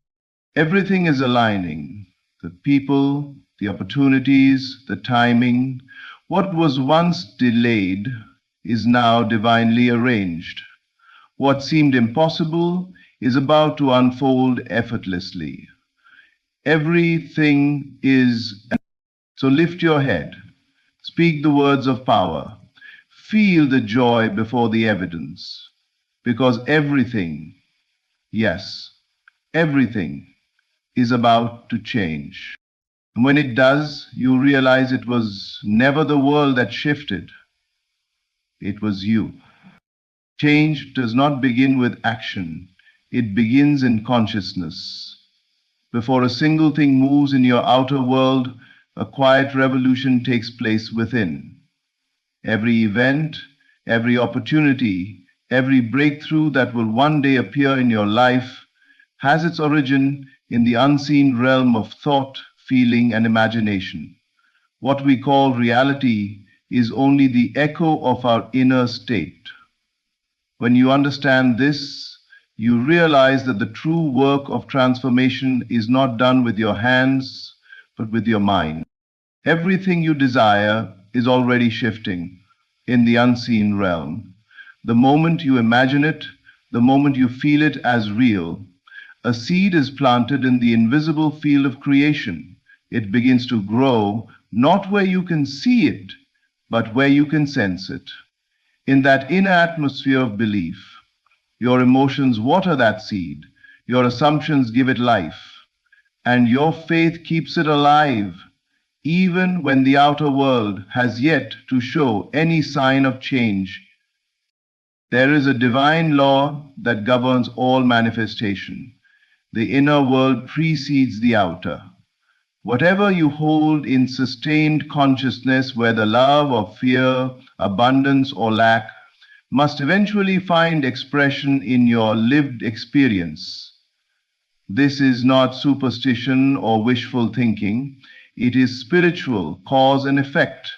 [SPEAKER 1] Everything is aligning. The people, the opportunities, the timing. What was once delayed is now divinely arranged. What seemed impossible is about to unfold effortlessly. Everything is. So lift your head, speak the words of power, feel the joy before the evidence, because everything, yes, everything is about to change. And when it does, you realize it was never the world that shifted, it was you. Change does not begin with action, it begins in consciousness. Before a single thing moves in your outer world, a quiet revolution takes place within. Every event, every opportunity, every breakthrough that will one day appear in your life has its origin in the unseen realm of thought, feeling, and imagination. What we call reality is only the echo of our inner state. When you understand this, you realize that the true work of transformation is not done with your hands, but with your mind. Everything you desire is already shifting in the unseen realm. The moment you imagine it, the moment you feel it as real, a seed is planted in the invisible field of creation. It begins to grow, not where you can see it, but where you can sense it. In that inner atmosphere of belief, your emotions water that seed, your assumptions give it life, and your faith keeps it alive. even when the outer world has yet to show any sign of change. There is a divine law that governs all manifestation. The inner world precedes the outer. Whatever you hold in sustained consciousness, whether love or fear, abundance or lack, must eventually find expression in your lived experience. This is not superstition or wishful thinking. It is spiritual cause and effect.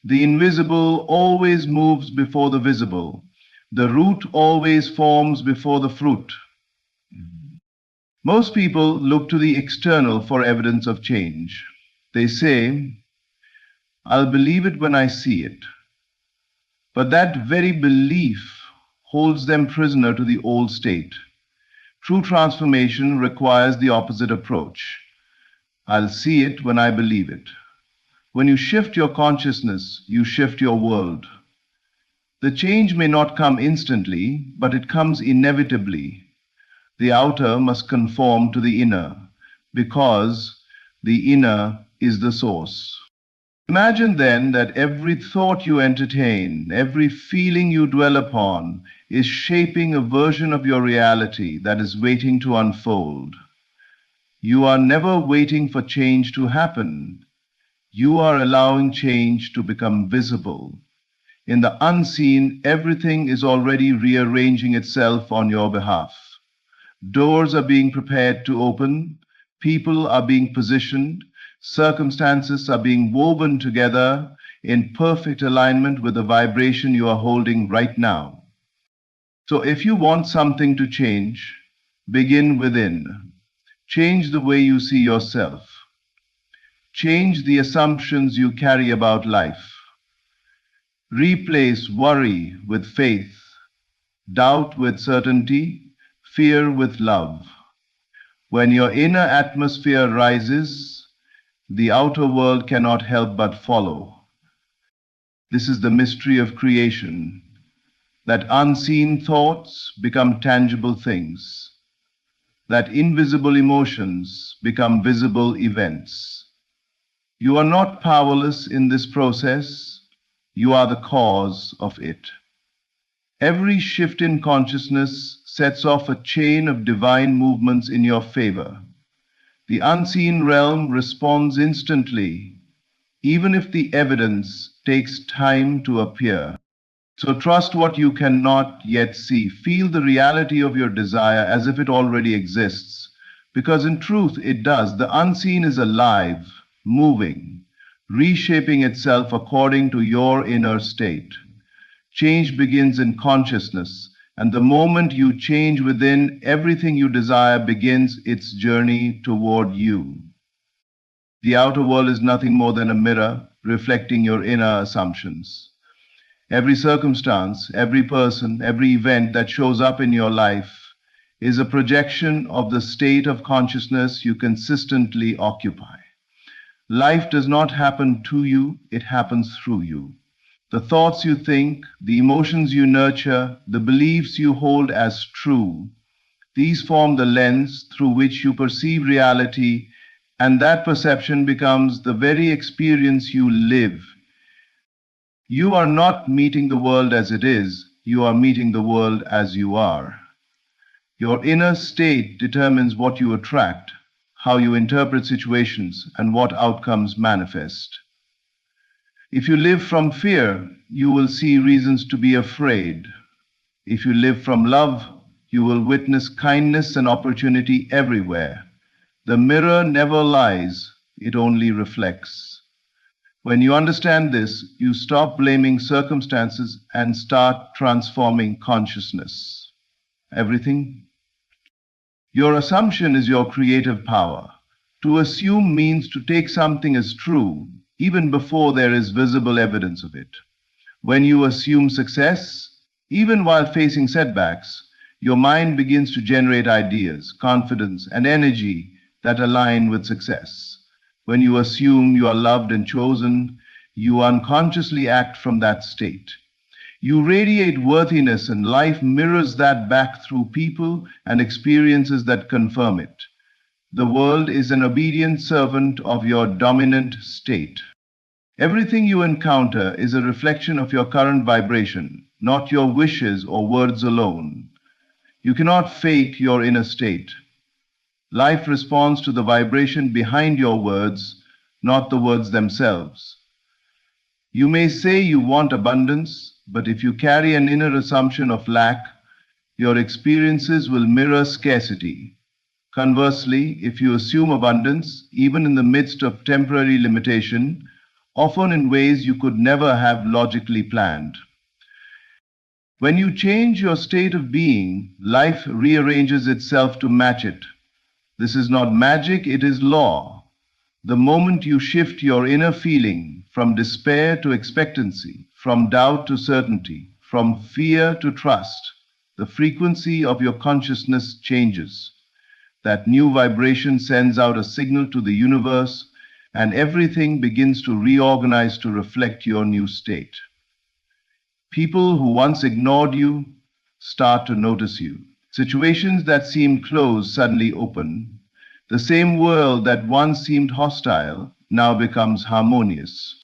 [SPEAKER 1] The invisible always moves before the visible. The root always forms before the fruit. Most people look to the external for evidence of change. They say, "I'll believe it when I see it." But that very belief holds them prisoner to the old state. True transformation requires the opposite approach. I'll see it when I believe it. When you shift your consciousness, you shift your world. The change may not come instantly, but it comes inevitably. The outer must conform to the inner, because the inner is the source. Imagine then that every thought you entertain, every feeling you dwell upon, is shaping a version of your reality that is waiting to unfold. You are never waiting for change to happen. You are allowing change to become visible. In the unseen, everything is already rearranging itself on your behalf. Doors are being prepared to open, people are being positioned, circumstances are being woven together in perfect alignment with the vibration you are holding right now. So if you want something to change, begin within. Change the way you see yourself. Change the assumptions you carry about life. Replace worry with faith, doubt with certainty, fear with love. When your inner atmosphere rises, the outer world cannot help but follow. This is the mystery of creation, that unseen thoughts become tangible things, that invisible emotions become visible events. You are not powerless in this process. You are the cause of it. Every shift in consciousness sets off a chain of divine movements in your favor. The unseen realm responds instantly, even if the evidence takes time to appear. So trust what you cannot yet see. Feel the reality of your desire as if it already exists, because in truth it does. The unseen is alive, moving, reshaping itself according to your inner state. Change begins in consciousness, and the moment you change within, everything you desire begins its journey toward you. The outer world is nothing more than a mirror reflecting your inner assumptions. Every circumstance, every person, every event that shows up in your life is a projection of the state of consciousness you consistently occupy. Life does not happen to you, it happens through you. The thoughts you think, the emotions you nurture, the beliefs you hold as true, these form the lens through which you perceive reality, and that perception becomes the very experience you live. You are not meeting the world as it is, you are meeting the world as you are. Your inner state determines what you attract, how you interpret situations, and what outcomes manifest. If you live from fear, you will see reasons to be afraid. If you live from love, you will witness kindness and opportunity everywhere. The mirror never lies, it only reflects. When you understand this, you stop blaming circumstances and start transforming consciousness. Everything. Your assumption is your creative power. To assume means to take something as true, even before there is visible evidence of it. When you assume success, even while facing setbacks, your mind begins to generate ideas, confidence, and energy that align with success. When you assume you are loved and chosen, you unconsciously act from that state. You radiate worthiness, and life mirrors that back through people and experiences that confirm it. The world is an obedient servant of your dominant state. Everything you encounter is a reflection of your current vibration, not your wishes or words alone. You cannot fake your inner state. Life responds to the vibration behind your words, not the words themselves. You may say you want abundance, but if you carry an inner assumption of lack, your experiences will mirror scarcity. Conversely, if you assume abundance, even in the midst of temporary limitation, often in ways you could never have logically planned. When you change your state of being, life rearranges itself to match it. This is not magic, it is law. The moment you shift your inner feeling from despair to expectancy, from doubt to certainty, from fear to trust, the frequency of your consciousness changes. That new vibration sends out a signal to the universe, and everything begins to reorganize to reflect your new state. People who once ignored you start to notice you. Situations that seemed closed suddenly open. The same world that once seemed hostile now becomes harmonious.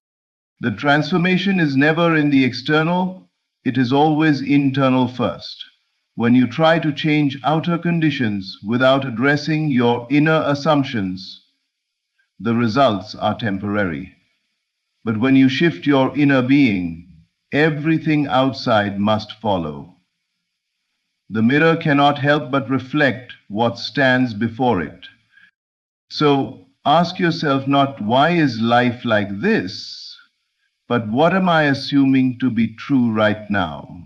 [SPEAKER 1] The transformation is never in the external, it is always internal first. When you try to change outer conditions without addressing your inner assumptions, the results are temporary. But when you shift your inner being, everything outside must follow. The mirror cannot help but reflect what stands before it. So ask yourself not why is life like this, but what am I assuming to be true right now?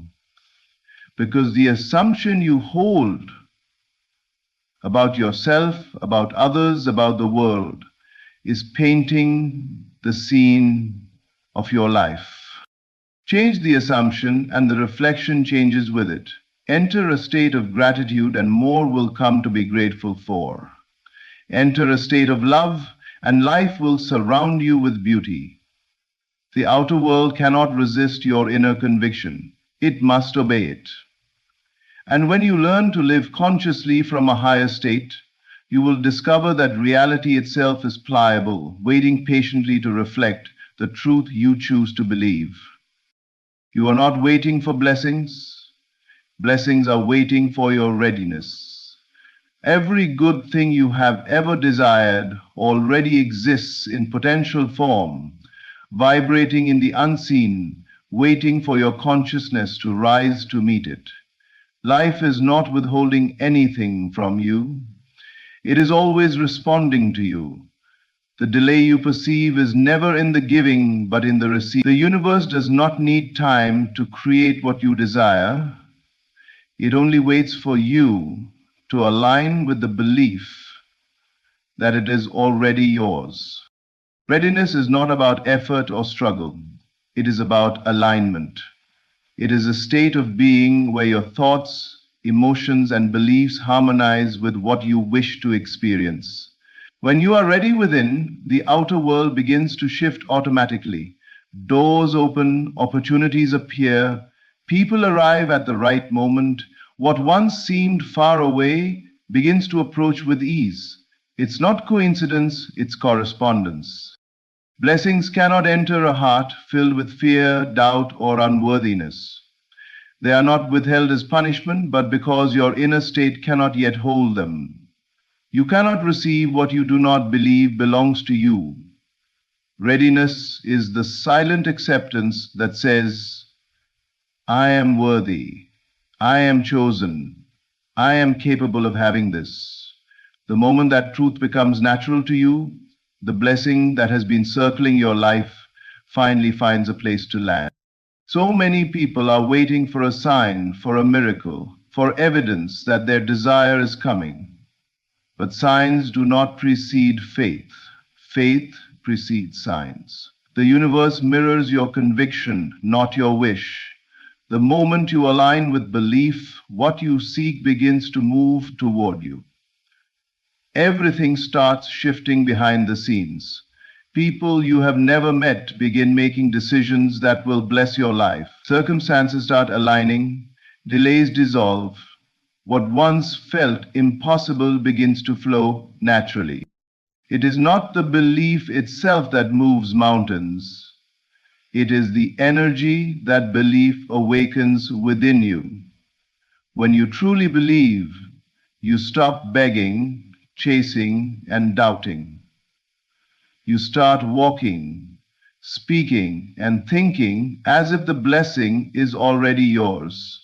[SPEAKER 1] Because the assumption you hold about yourself, about others, about the world is painting the scene of your life. Change the assumption and the reflection changes with it. Enter a state of gratitude and more will come to be grateful for. Enter a state of love and life will surround you with beauty. The outer world cannot resist your inner conviction. It must obey it. And when you learn to live consciously from a higher state, you will discover that reality itself is pliable, waiting patiently to reflect the truth you choose to believe. You are not waiting for blessings. Blessings are waiting for your readiness. Every good thing you have ever desired already exists in potential form, vibrating in the unseen, waiting for your consciousness to rise to meet it. Life is not withholding anything from you. It is always responding to you. The delay you perceive is never in the giving, but in the receiving. The universe does not need time to create what you desire. It only waits for you to align with the belief that it is already yours. Readiness is not about effort or struggle. It is about alignment. It is a state of being where your thoughts, emotions, and beliefs harmonize with what you wish to experience. When you are ready within, the outer world begins to shift automatically. Doors open, opportunities appear, people arrive at the right moment. What once seemed far away begins to approach with ease. It's not coincidence, it's correspondence. Blessings cannot enter a heart filled with fear, doubt, or unworthiness. They are not withheld as punishment, but because your inner state cannot yet hold them. You cannot receive what you do not believe belongs to you. Readiness is the silent acceptance that says, I am worthy, I am chosen, I am capable of having this. The moment that truth becomes natural to you, the blessing that has been circling your life finally finds a place to land. So many people are waiting for a sign, for a miracle, for evidence that their desire is coming. But signs do not precede faith. Faith precedes signs. The universe mirrors your conviction, not your wish. The moment you align with belief, what you seek begins to move toward you. Everything starts shifting behind the scenes. People you have never met begin making decisions that will bless your life. Circumstances start aligning, delays dissolve, What once felt impossible begins to flow naturally. It is not the belief itself that moves mountains. It is the energy that belief awakens within you. When you truly believe, you stop begging, chasing, and doubting. You start walking, speaking, and thinking as if the blessing is already yours.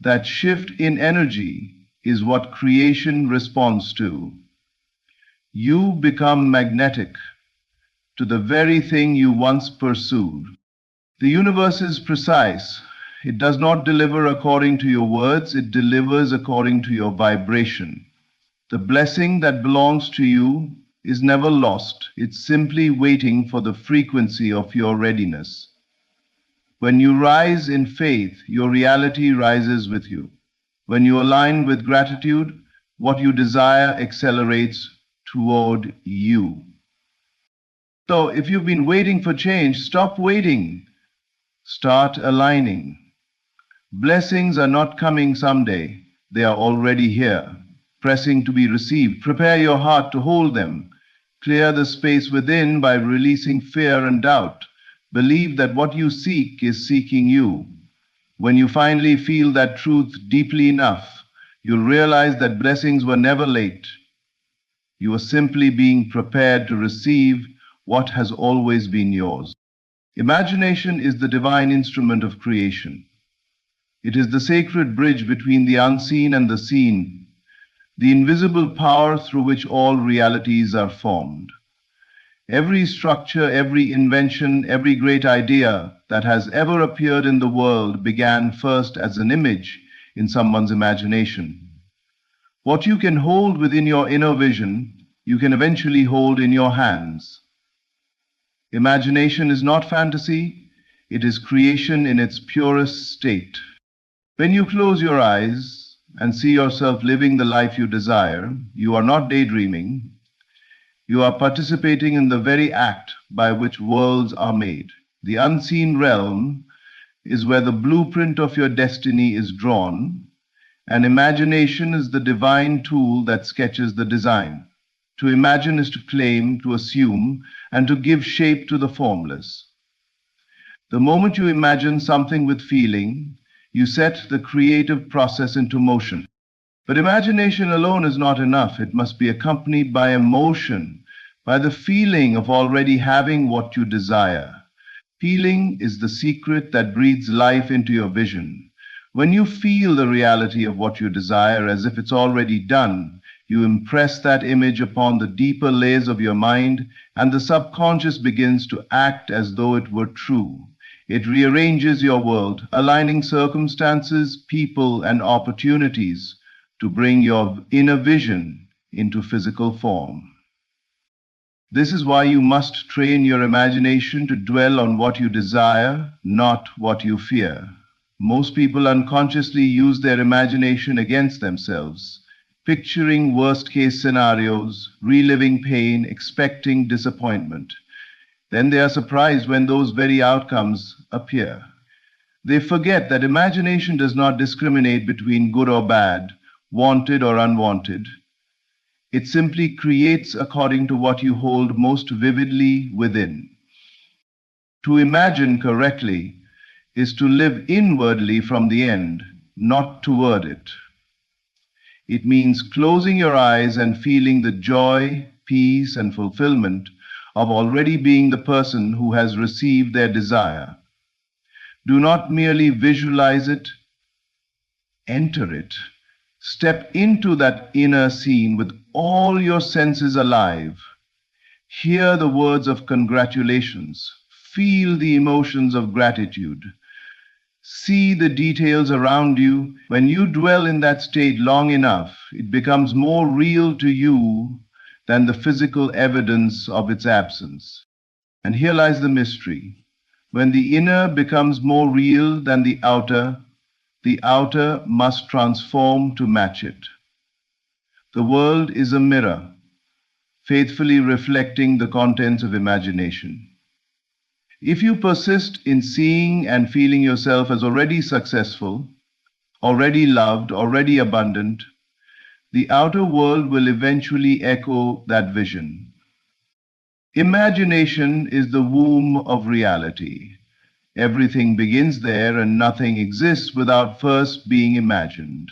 [SPEAKER 1] That shift in energy is what creation responds to. You become magnetic to the very thing you once pursued. The universe is precise. It does not deliver according to your words, it delivers according to your vibration. The blessing that belongs to you is never lost. It's simply waiting for the frequency of your readiness. When you rise in faith, your reality rises with you. When you align with gratitude, what you desire accelerates toward you. So if you've been waiting for change, stop waiting. Start aligning. Blessings are not coming someday. They are already here, pressing to be received. Prepare your heart to hold them. Clear the space within by releasing fear and doubt. Believe that what you seek is seeking you. When you finally feel that truth deeply enough, you'll realize that blessings were never late. You are simply being prepared to receive what has always been yours. Imagination is the divine instrument of creation. It is the sacred bridge between the unseen and the seen, the invisible power through which all realities are formed. Every structure, every invention, every great idea that has ever appeared in the world began first as an image in someone's imagination. What you can hold within your inner vision, you can eventually hold in your hands. Imagination is not fantasy, it is creation in its purest state. When you close your eyes and see yourself living the life you desire, you are not daydreaming. You are participating in the very act by which worlds are made. The unseen realm is where the blueprint of your destiny is drawn, and imagination is the divine tool that sketches the design. To imagine is to claim, to assume, and to give shape to the formless. The moment you imagine something with feeling, you set the creative process into motion. But imagination alone is not enough. It must be accompanied by emotion, by the feeling of already having what you desire. Feeling is the secret that breathes life into your vision. When you feel the reality of what you desire as if it's already done, you impress that image upon the deeper layers of your mind, and the subconscious begins to act as though it were true. It rearranges your world, aligning circumstances, people, and opportunities to bring your inner vision into physical form. This is why you must train your imagination to dwell on what you desire, not what you fear. Most people unconsciously use their imagination against themselves, picturing worst-case scenarios, reliving pain, expecting disappointment. Then they are surprised when those very outcomes appear. They forget that imagination does not discriminate between good or bad, wanted or unwanted. It simply creates according to what you hold most vividly within. To imagine correctly is to live inwardly from the end, not toward it. It means closing your eyes and feeling the joy, peace, and fulfillment of already being the person who has received their desire. Do not merely visualize it, enter it. Step into that inner scene with all your senses alive. Hear the words of congratulations. Feel the emotions of gratitude. See the details around you. When you dwell in that state long enough, it becomes more real to you than the physical evidence of its absence. And here lies the mystery. When the inner becomes more real than the outer must transform to match it. The world is a mirror, faithfully reflecting the contents of imagination. If you persist in seeing and feeling yourself as already successful, already loved, already abundant, the outer world will eventually echo that vision. Imagination is the womb of reality. Everything begins there and nothing exists without first being imagined.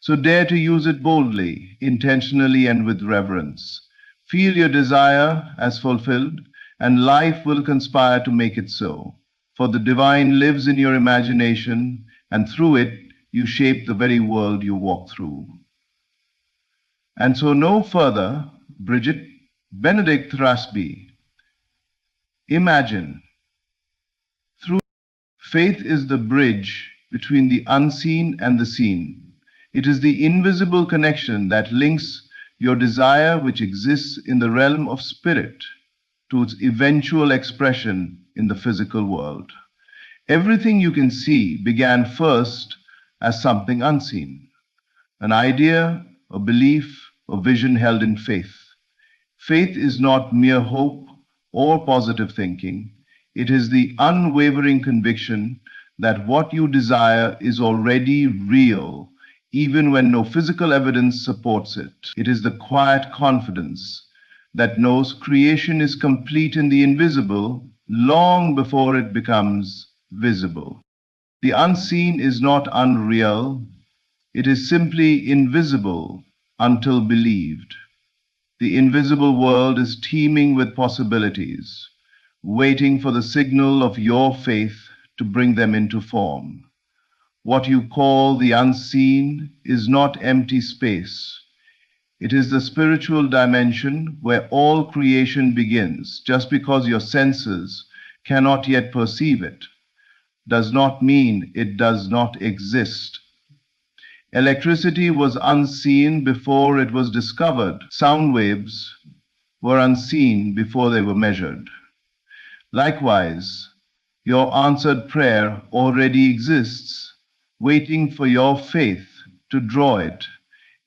[SPEAKER 1] So dare to use it boldly, intentionally, and with reverence. Feel your desire as fulfilled, and life will conspire to make it so. For the divine lives in your imagination, and through it you shape the very world you walk through. And so no further, Bridget, Benedict Thrasby. Imagine. Through faith is the bridge between the unseen and the seen. It is the invisible connection that links your desire, which exists in the realm of spirit, to its eventual expression in the physical world. Everything you can see began first as something unseen, an idea, a belief, a vision held in faith. Faith is not mere hope or positive thinking. It is the unwavering conviction that what you desire is already real, even when no physical evidence supports it. It is the quiet confidence that knows creation is complete in the invisible long before it becomes visible. The unseen is not unreal, it is simply invisible until believed. The invisible world is teeming with possibilities, waiting for the signal of your faith to bring them into form. What you call the unseen is not empty space. It is the spiritual dimension where all creation begins. Just because your senses cannot yet perceive it does not mean it does not exist. Electricity was unseen before it was discovered. Sound waves were unseen before they were measured. Likewise, your answered prayer already exists, waiting for your faith to draw it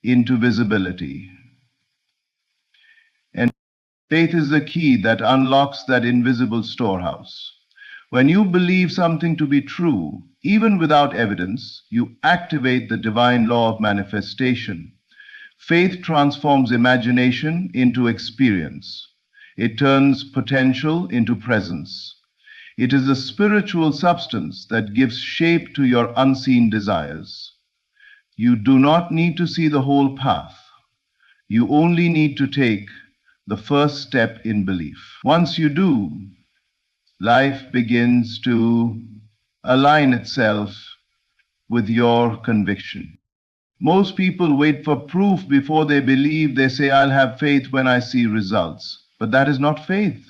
[SPEAKER 1] into visibility. And faith is the key that unlocks that invisible storehouse. When you believe something to be true, even without evidence, you activate the divine law of manifestation. Faith transforms imagination into experience. It turns potential into presence. It is the spiritual substance that gives shape to your unseen desires. You do not need to see the whole path. You only need to take the first step in belief. Once you do, life begins to align itself with your conviction. Most people wait for proof before they believe. They say, I'll have faith when I see results. But that is not faith.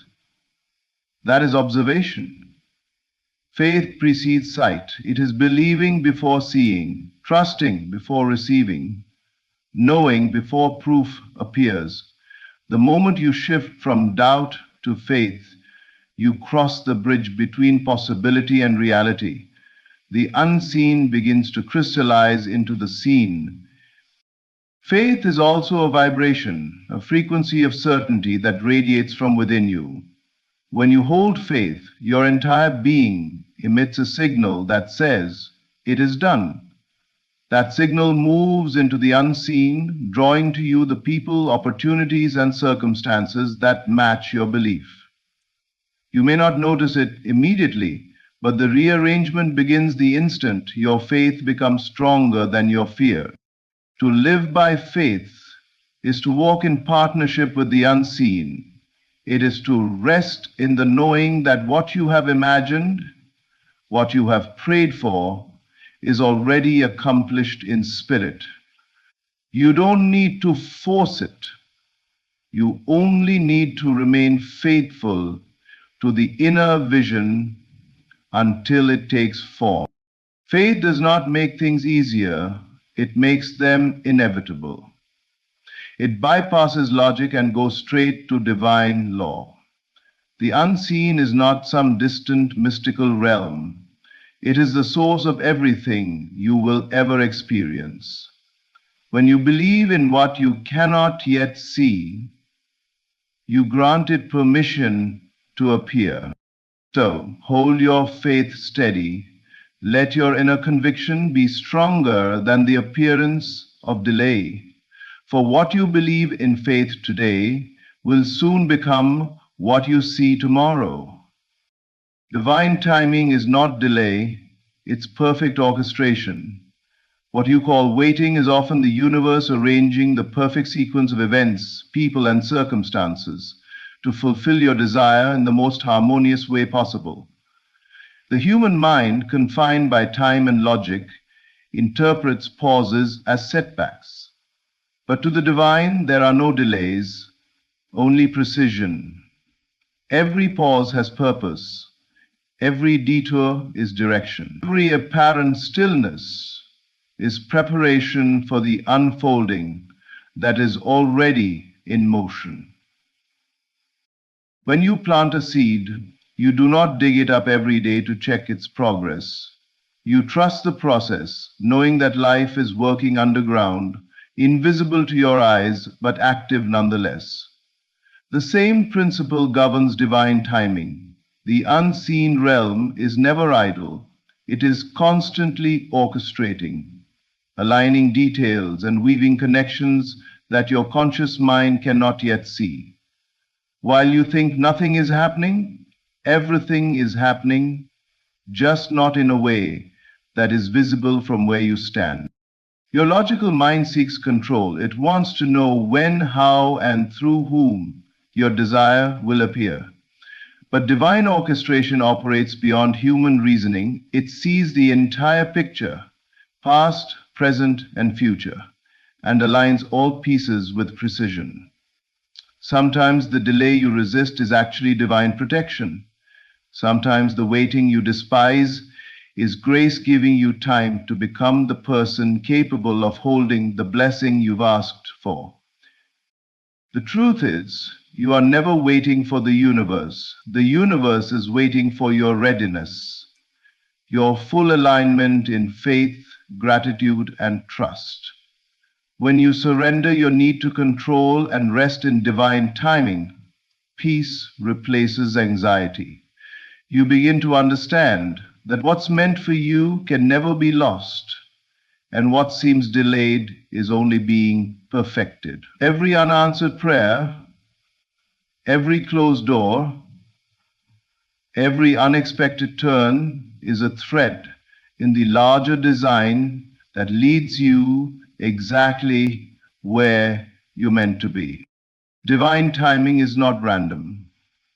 [SPEAKER 1] That is observation. Faith precedes sight. It is believing before seeing, trusting before receiving, knowing before proof appears. The moment you shift from doubt to faith, you cross the bridge between possibility and reality. The unseen begins to crystallize into the seen. Faith is also a vibration, a frequency of certainty that radiates from within you. When you hold faith, your entire being emits a signal that says, it is done. That signal moves into the unseen, drawing to you the people, opportunities, and circumstances that match your belief. You may not notice it immediately, but the rearrangement begins the instant your faith becomes stronger than your fear. To live by faith is to walk in partnership with the unseen. It is to rest in the knowing that what you have imagined, what you have prayed for, is already accomplished in spirit. You don't need to force it. You only need to remain faithful to the inner vision until it takes form. Faith does not make things easier, it makes them inevitable. It bypasses logic and goes straight to divine law. The unseen is not some distant mystical realm. It is the source of everything you will ever experience. When you believe in what you cannot yet see, you grant it permission to appear. So hold your faith steady, Let your inner conviction be stronger than the appearance of delay. For what you believe in faith today will soon become what you see tomorrow. Divine timing is not delay, it's perfect orchestration. What you call waiting is often the universe arranging the perfect sequence of events, people, and circumstances to fulfill your desire in the most harmonious way possible. The human mind, confined by time and logic, interprets pauses as setbacks. But to the divine, there are no delays, only precision. Every pause has purpose. Every detour is direction. Every apparent stillness is preparation for the unfolding that is already in motion. When you plant a seed, you do not dig it up every day to check its progress. You trust the process, knowing that life is working underground, invisible to your eyes, but active nonetheless. The same principle governs divine timing. The unseen realm is never idle. It is constantly orchestrating, aligning details and weaving connections that your conscious mind cannot yet see. While you think nothing is happening, everything is happening, just not in a way that is visible from where you stand. Your logical mind seeks control. It wants to know when, how, and through whom your desire will appear. But divine orchestration operates beyond human reasoning. It sees the entire picture, past, present, and future, and aligns all pieces with precision. Sometimes the delay you resist is actually divine protection. Sometimes the waiting you despise is grace giving you time to become the person capable of holding the blessing you've asked for. The truth is, you are never waiting for the universe. The universe is waiting for your readiness, your full alignment in faith, gratitude, and trust. When you surrender your need to control and rest in divine timing, peace replaces anxiety. You begin to understand that what's meant for you can never be lost, and what seems delayed is only being perfected. Every unanswered prayer, every closed door, every unexpected turn is a thread in the larger design that leads you exactly where you're meant to be. Divine timing is not random.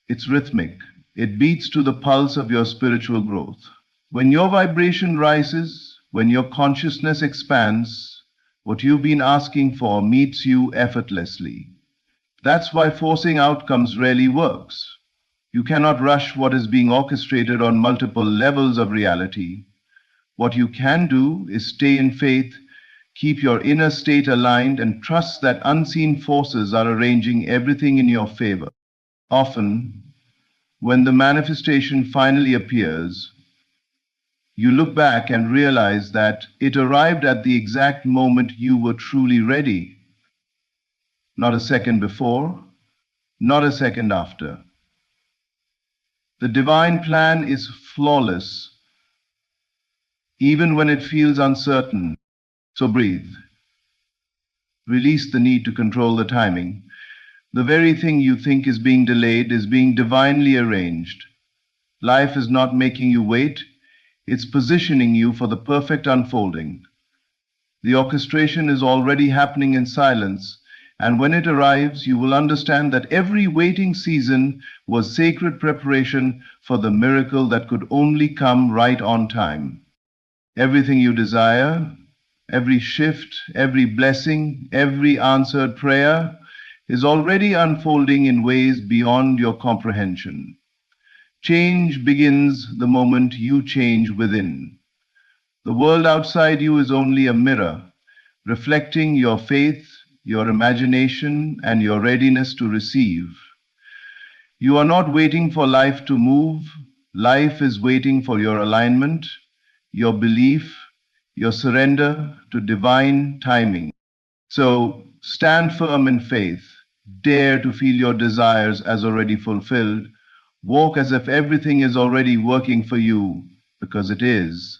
[SPEAKER 1] It's rhythmic. It beats to the pulse of your spiritual growth. When your vibration rises, when your consciousness expands, what you've been asking for meets you effortlessly. That's why forcing outcomes rarely works. You cannot rush what is being orchestrated on multiple levels of reality. What you can do is stay in faith, keep your inner state aligned, and trust that unseen forces are arranging everything in your favor. Often, when the manifestation finally appears, you look back and realize that it arrived at the exact moment you were truly ready. Not a second before, not a second after. The divine plan is flawless, even when it feels uncertain. So breathe. Release the need to control the timing. The very thing you think is being delayed is being divinely arranged. Life is not making you wait, it's positioning you for the perfect unfolding. The orchestration is already happening in silence, and when it arrives, you will understand that every waiting season was sacred preparation for the miracle that could only come right on time. Everything you desire, every shift, every blessing, every answered prayer is already unfolding in ways beyond your comprehension. Change begins the moment you change within. The world outside you is only a mirror, reflecting your faith, your imagination, and your readiness to receive. You are not waiting for life to move. Life is waiting for your alignment, your belief, your surrender to divine timing. So stand firm in faith. Dare to feel your desires as already fulfilled. Walk as if everything is already working for you, because it is.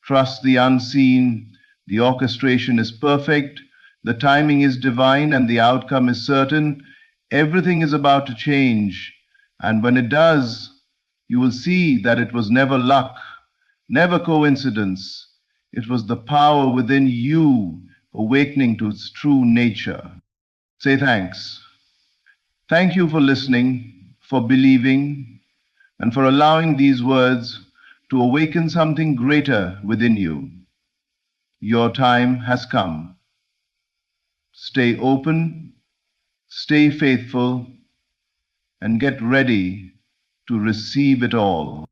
[SPEAKER 1] Trust the unseen. The orchestration is perfect. The timing is divine and the outcome is certain. Everything is about to change. And when it does, you will see that it was never luck, never coincidence. It was the power within you awakening to its true nature. Say thanks. Thank you for listening, for believing, and for allowing these words to awaken something greater within you. Your time has come. Stay open, stay faithful, and get ready to receive it all.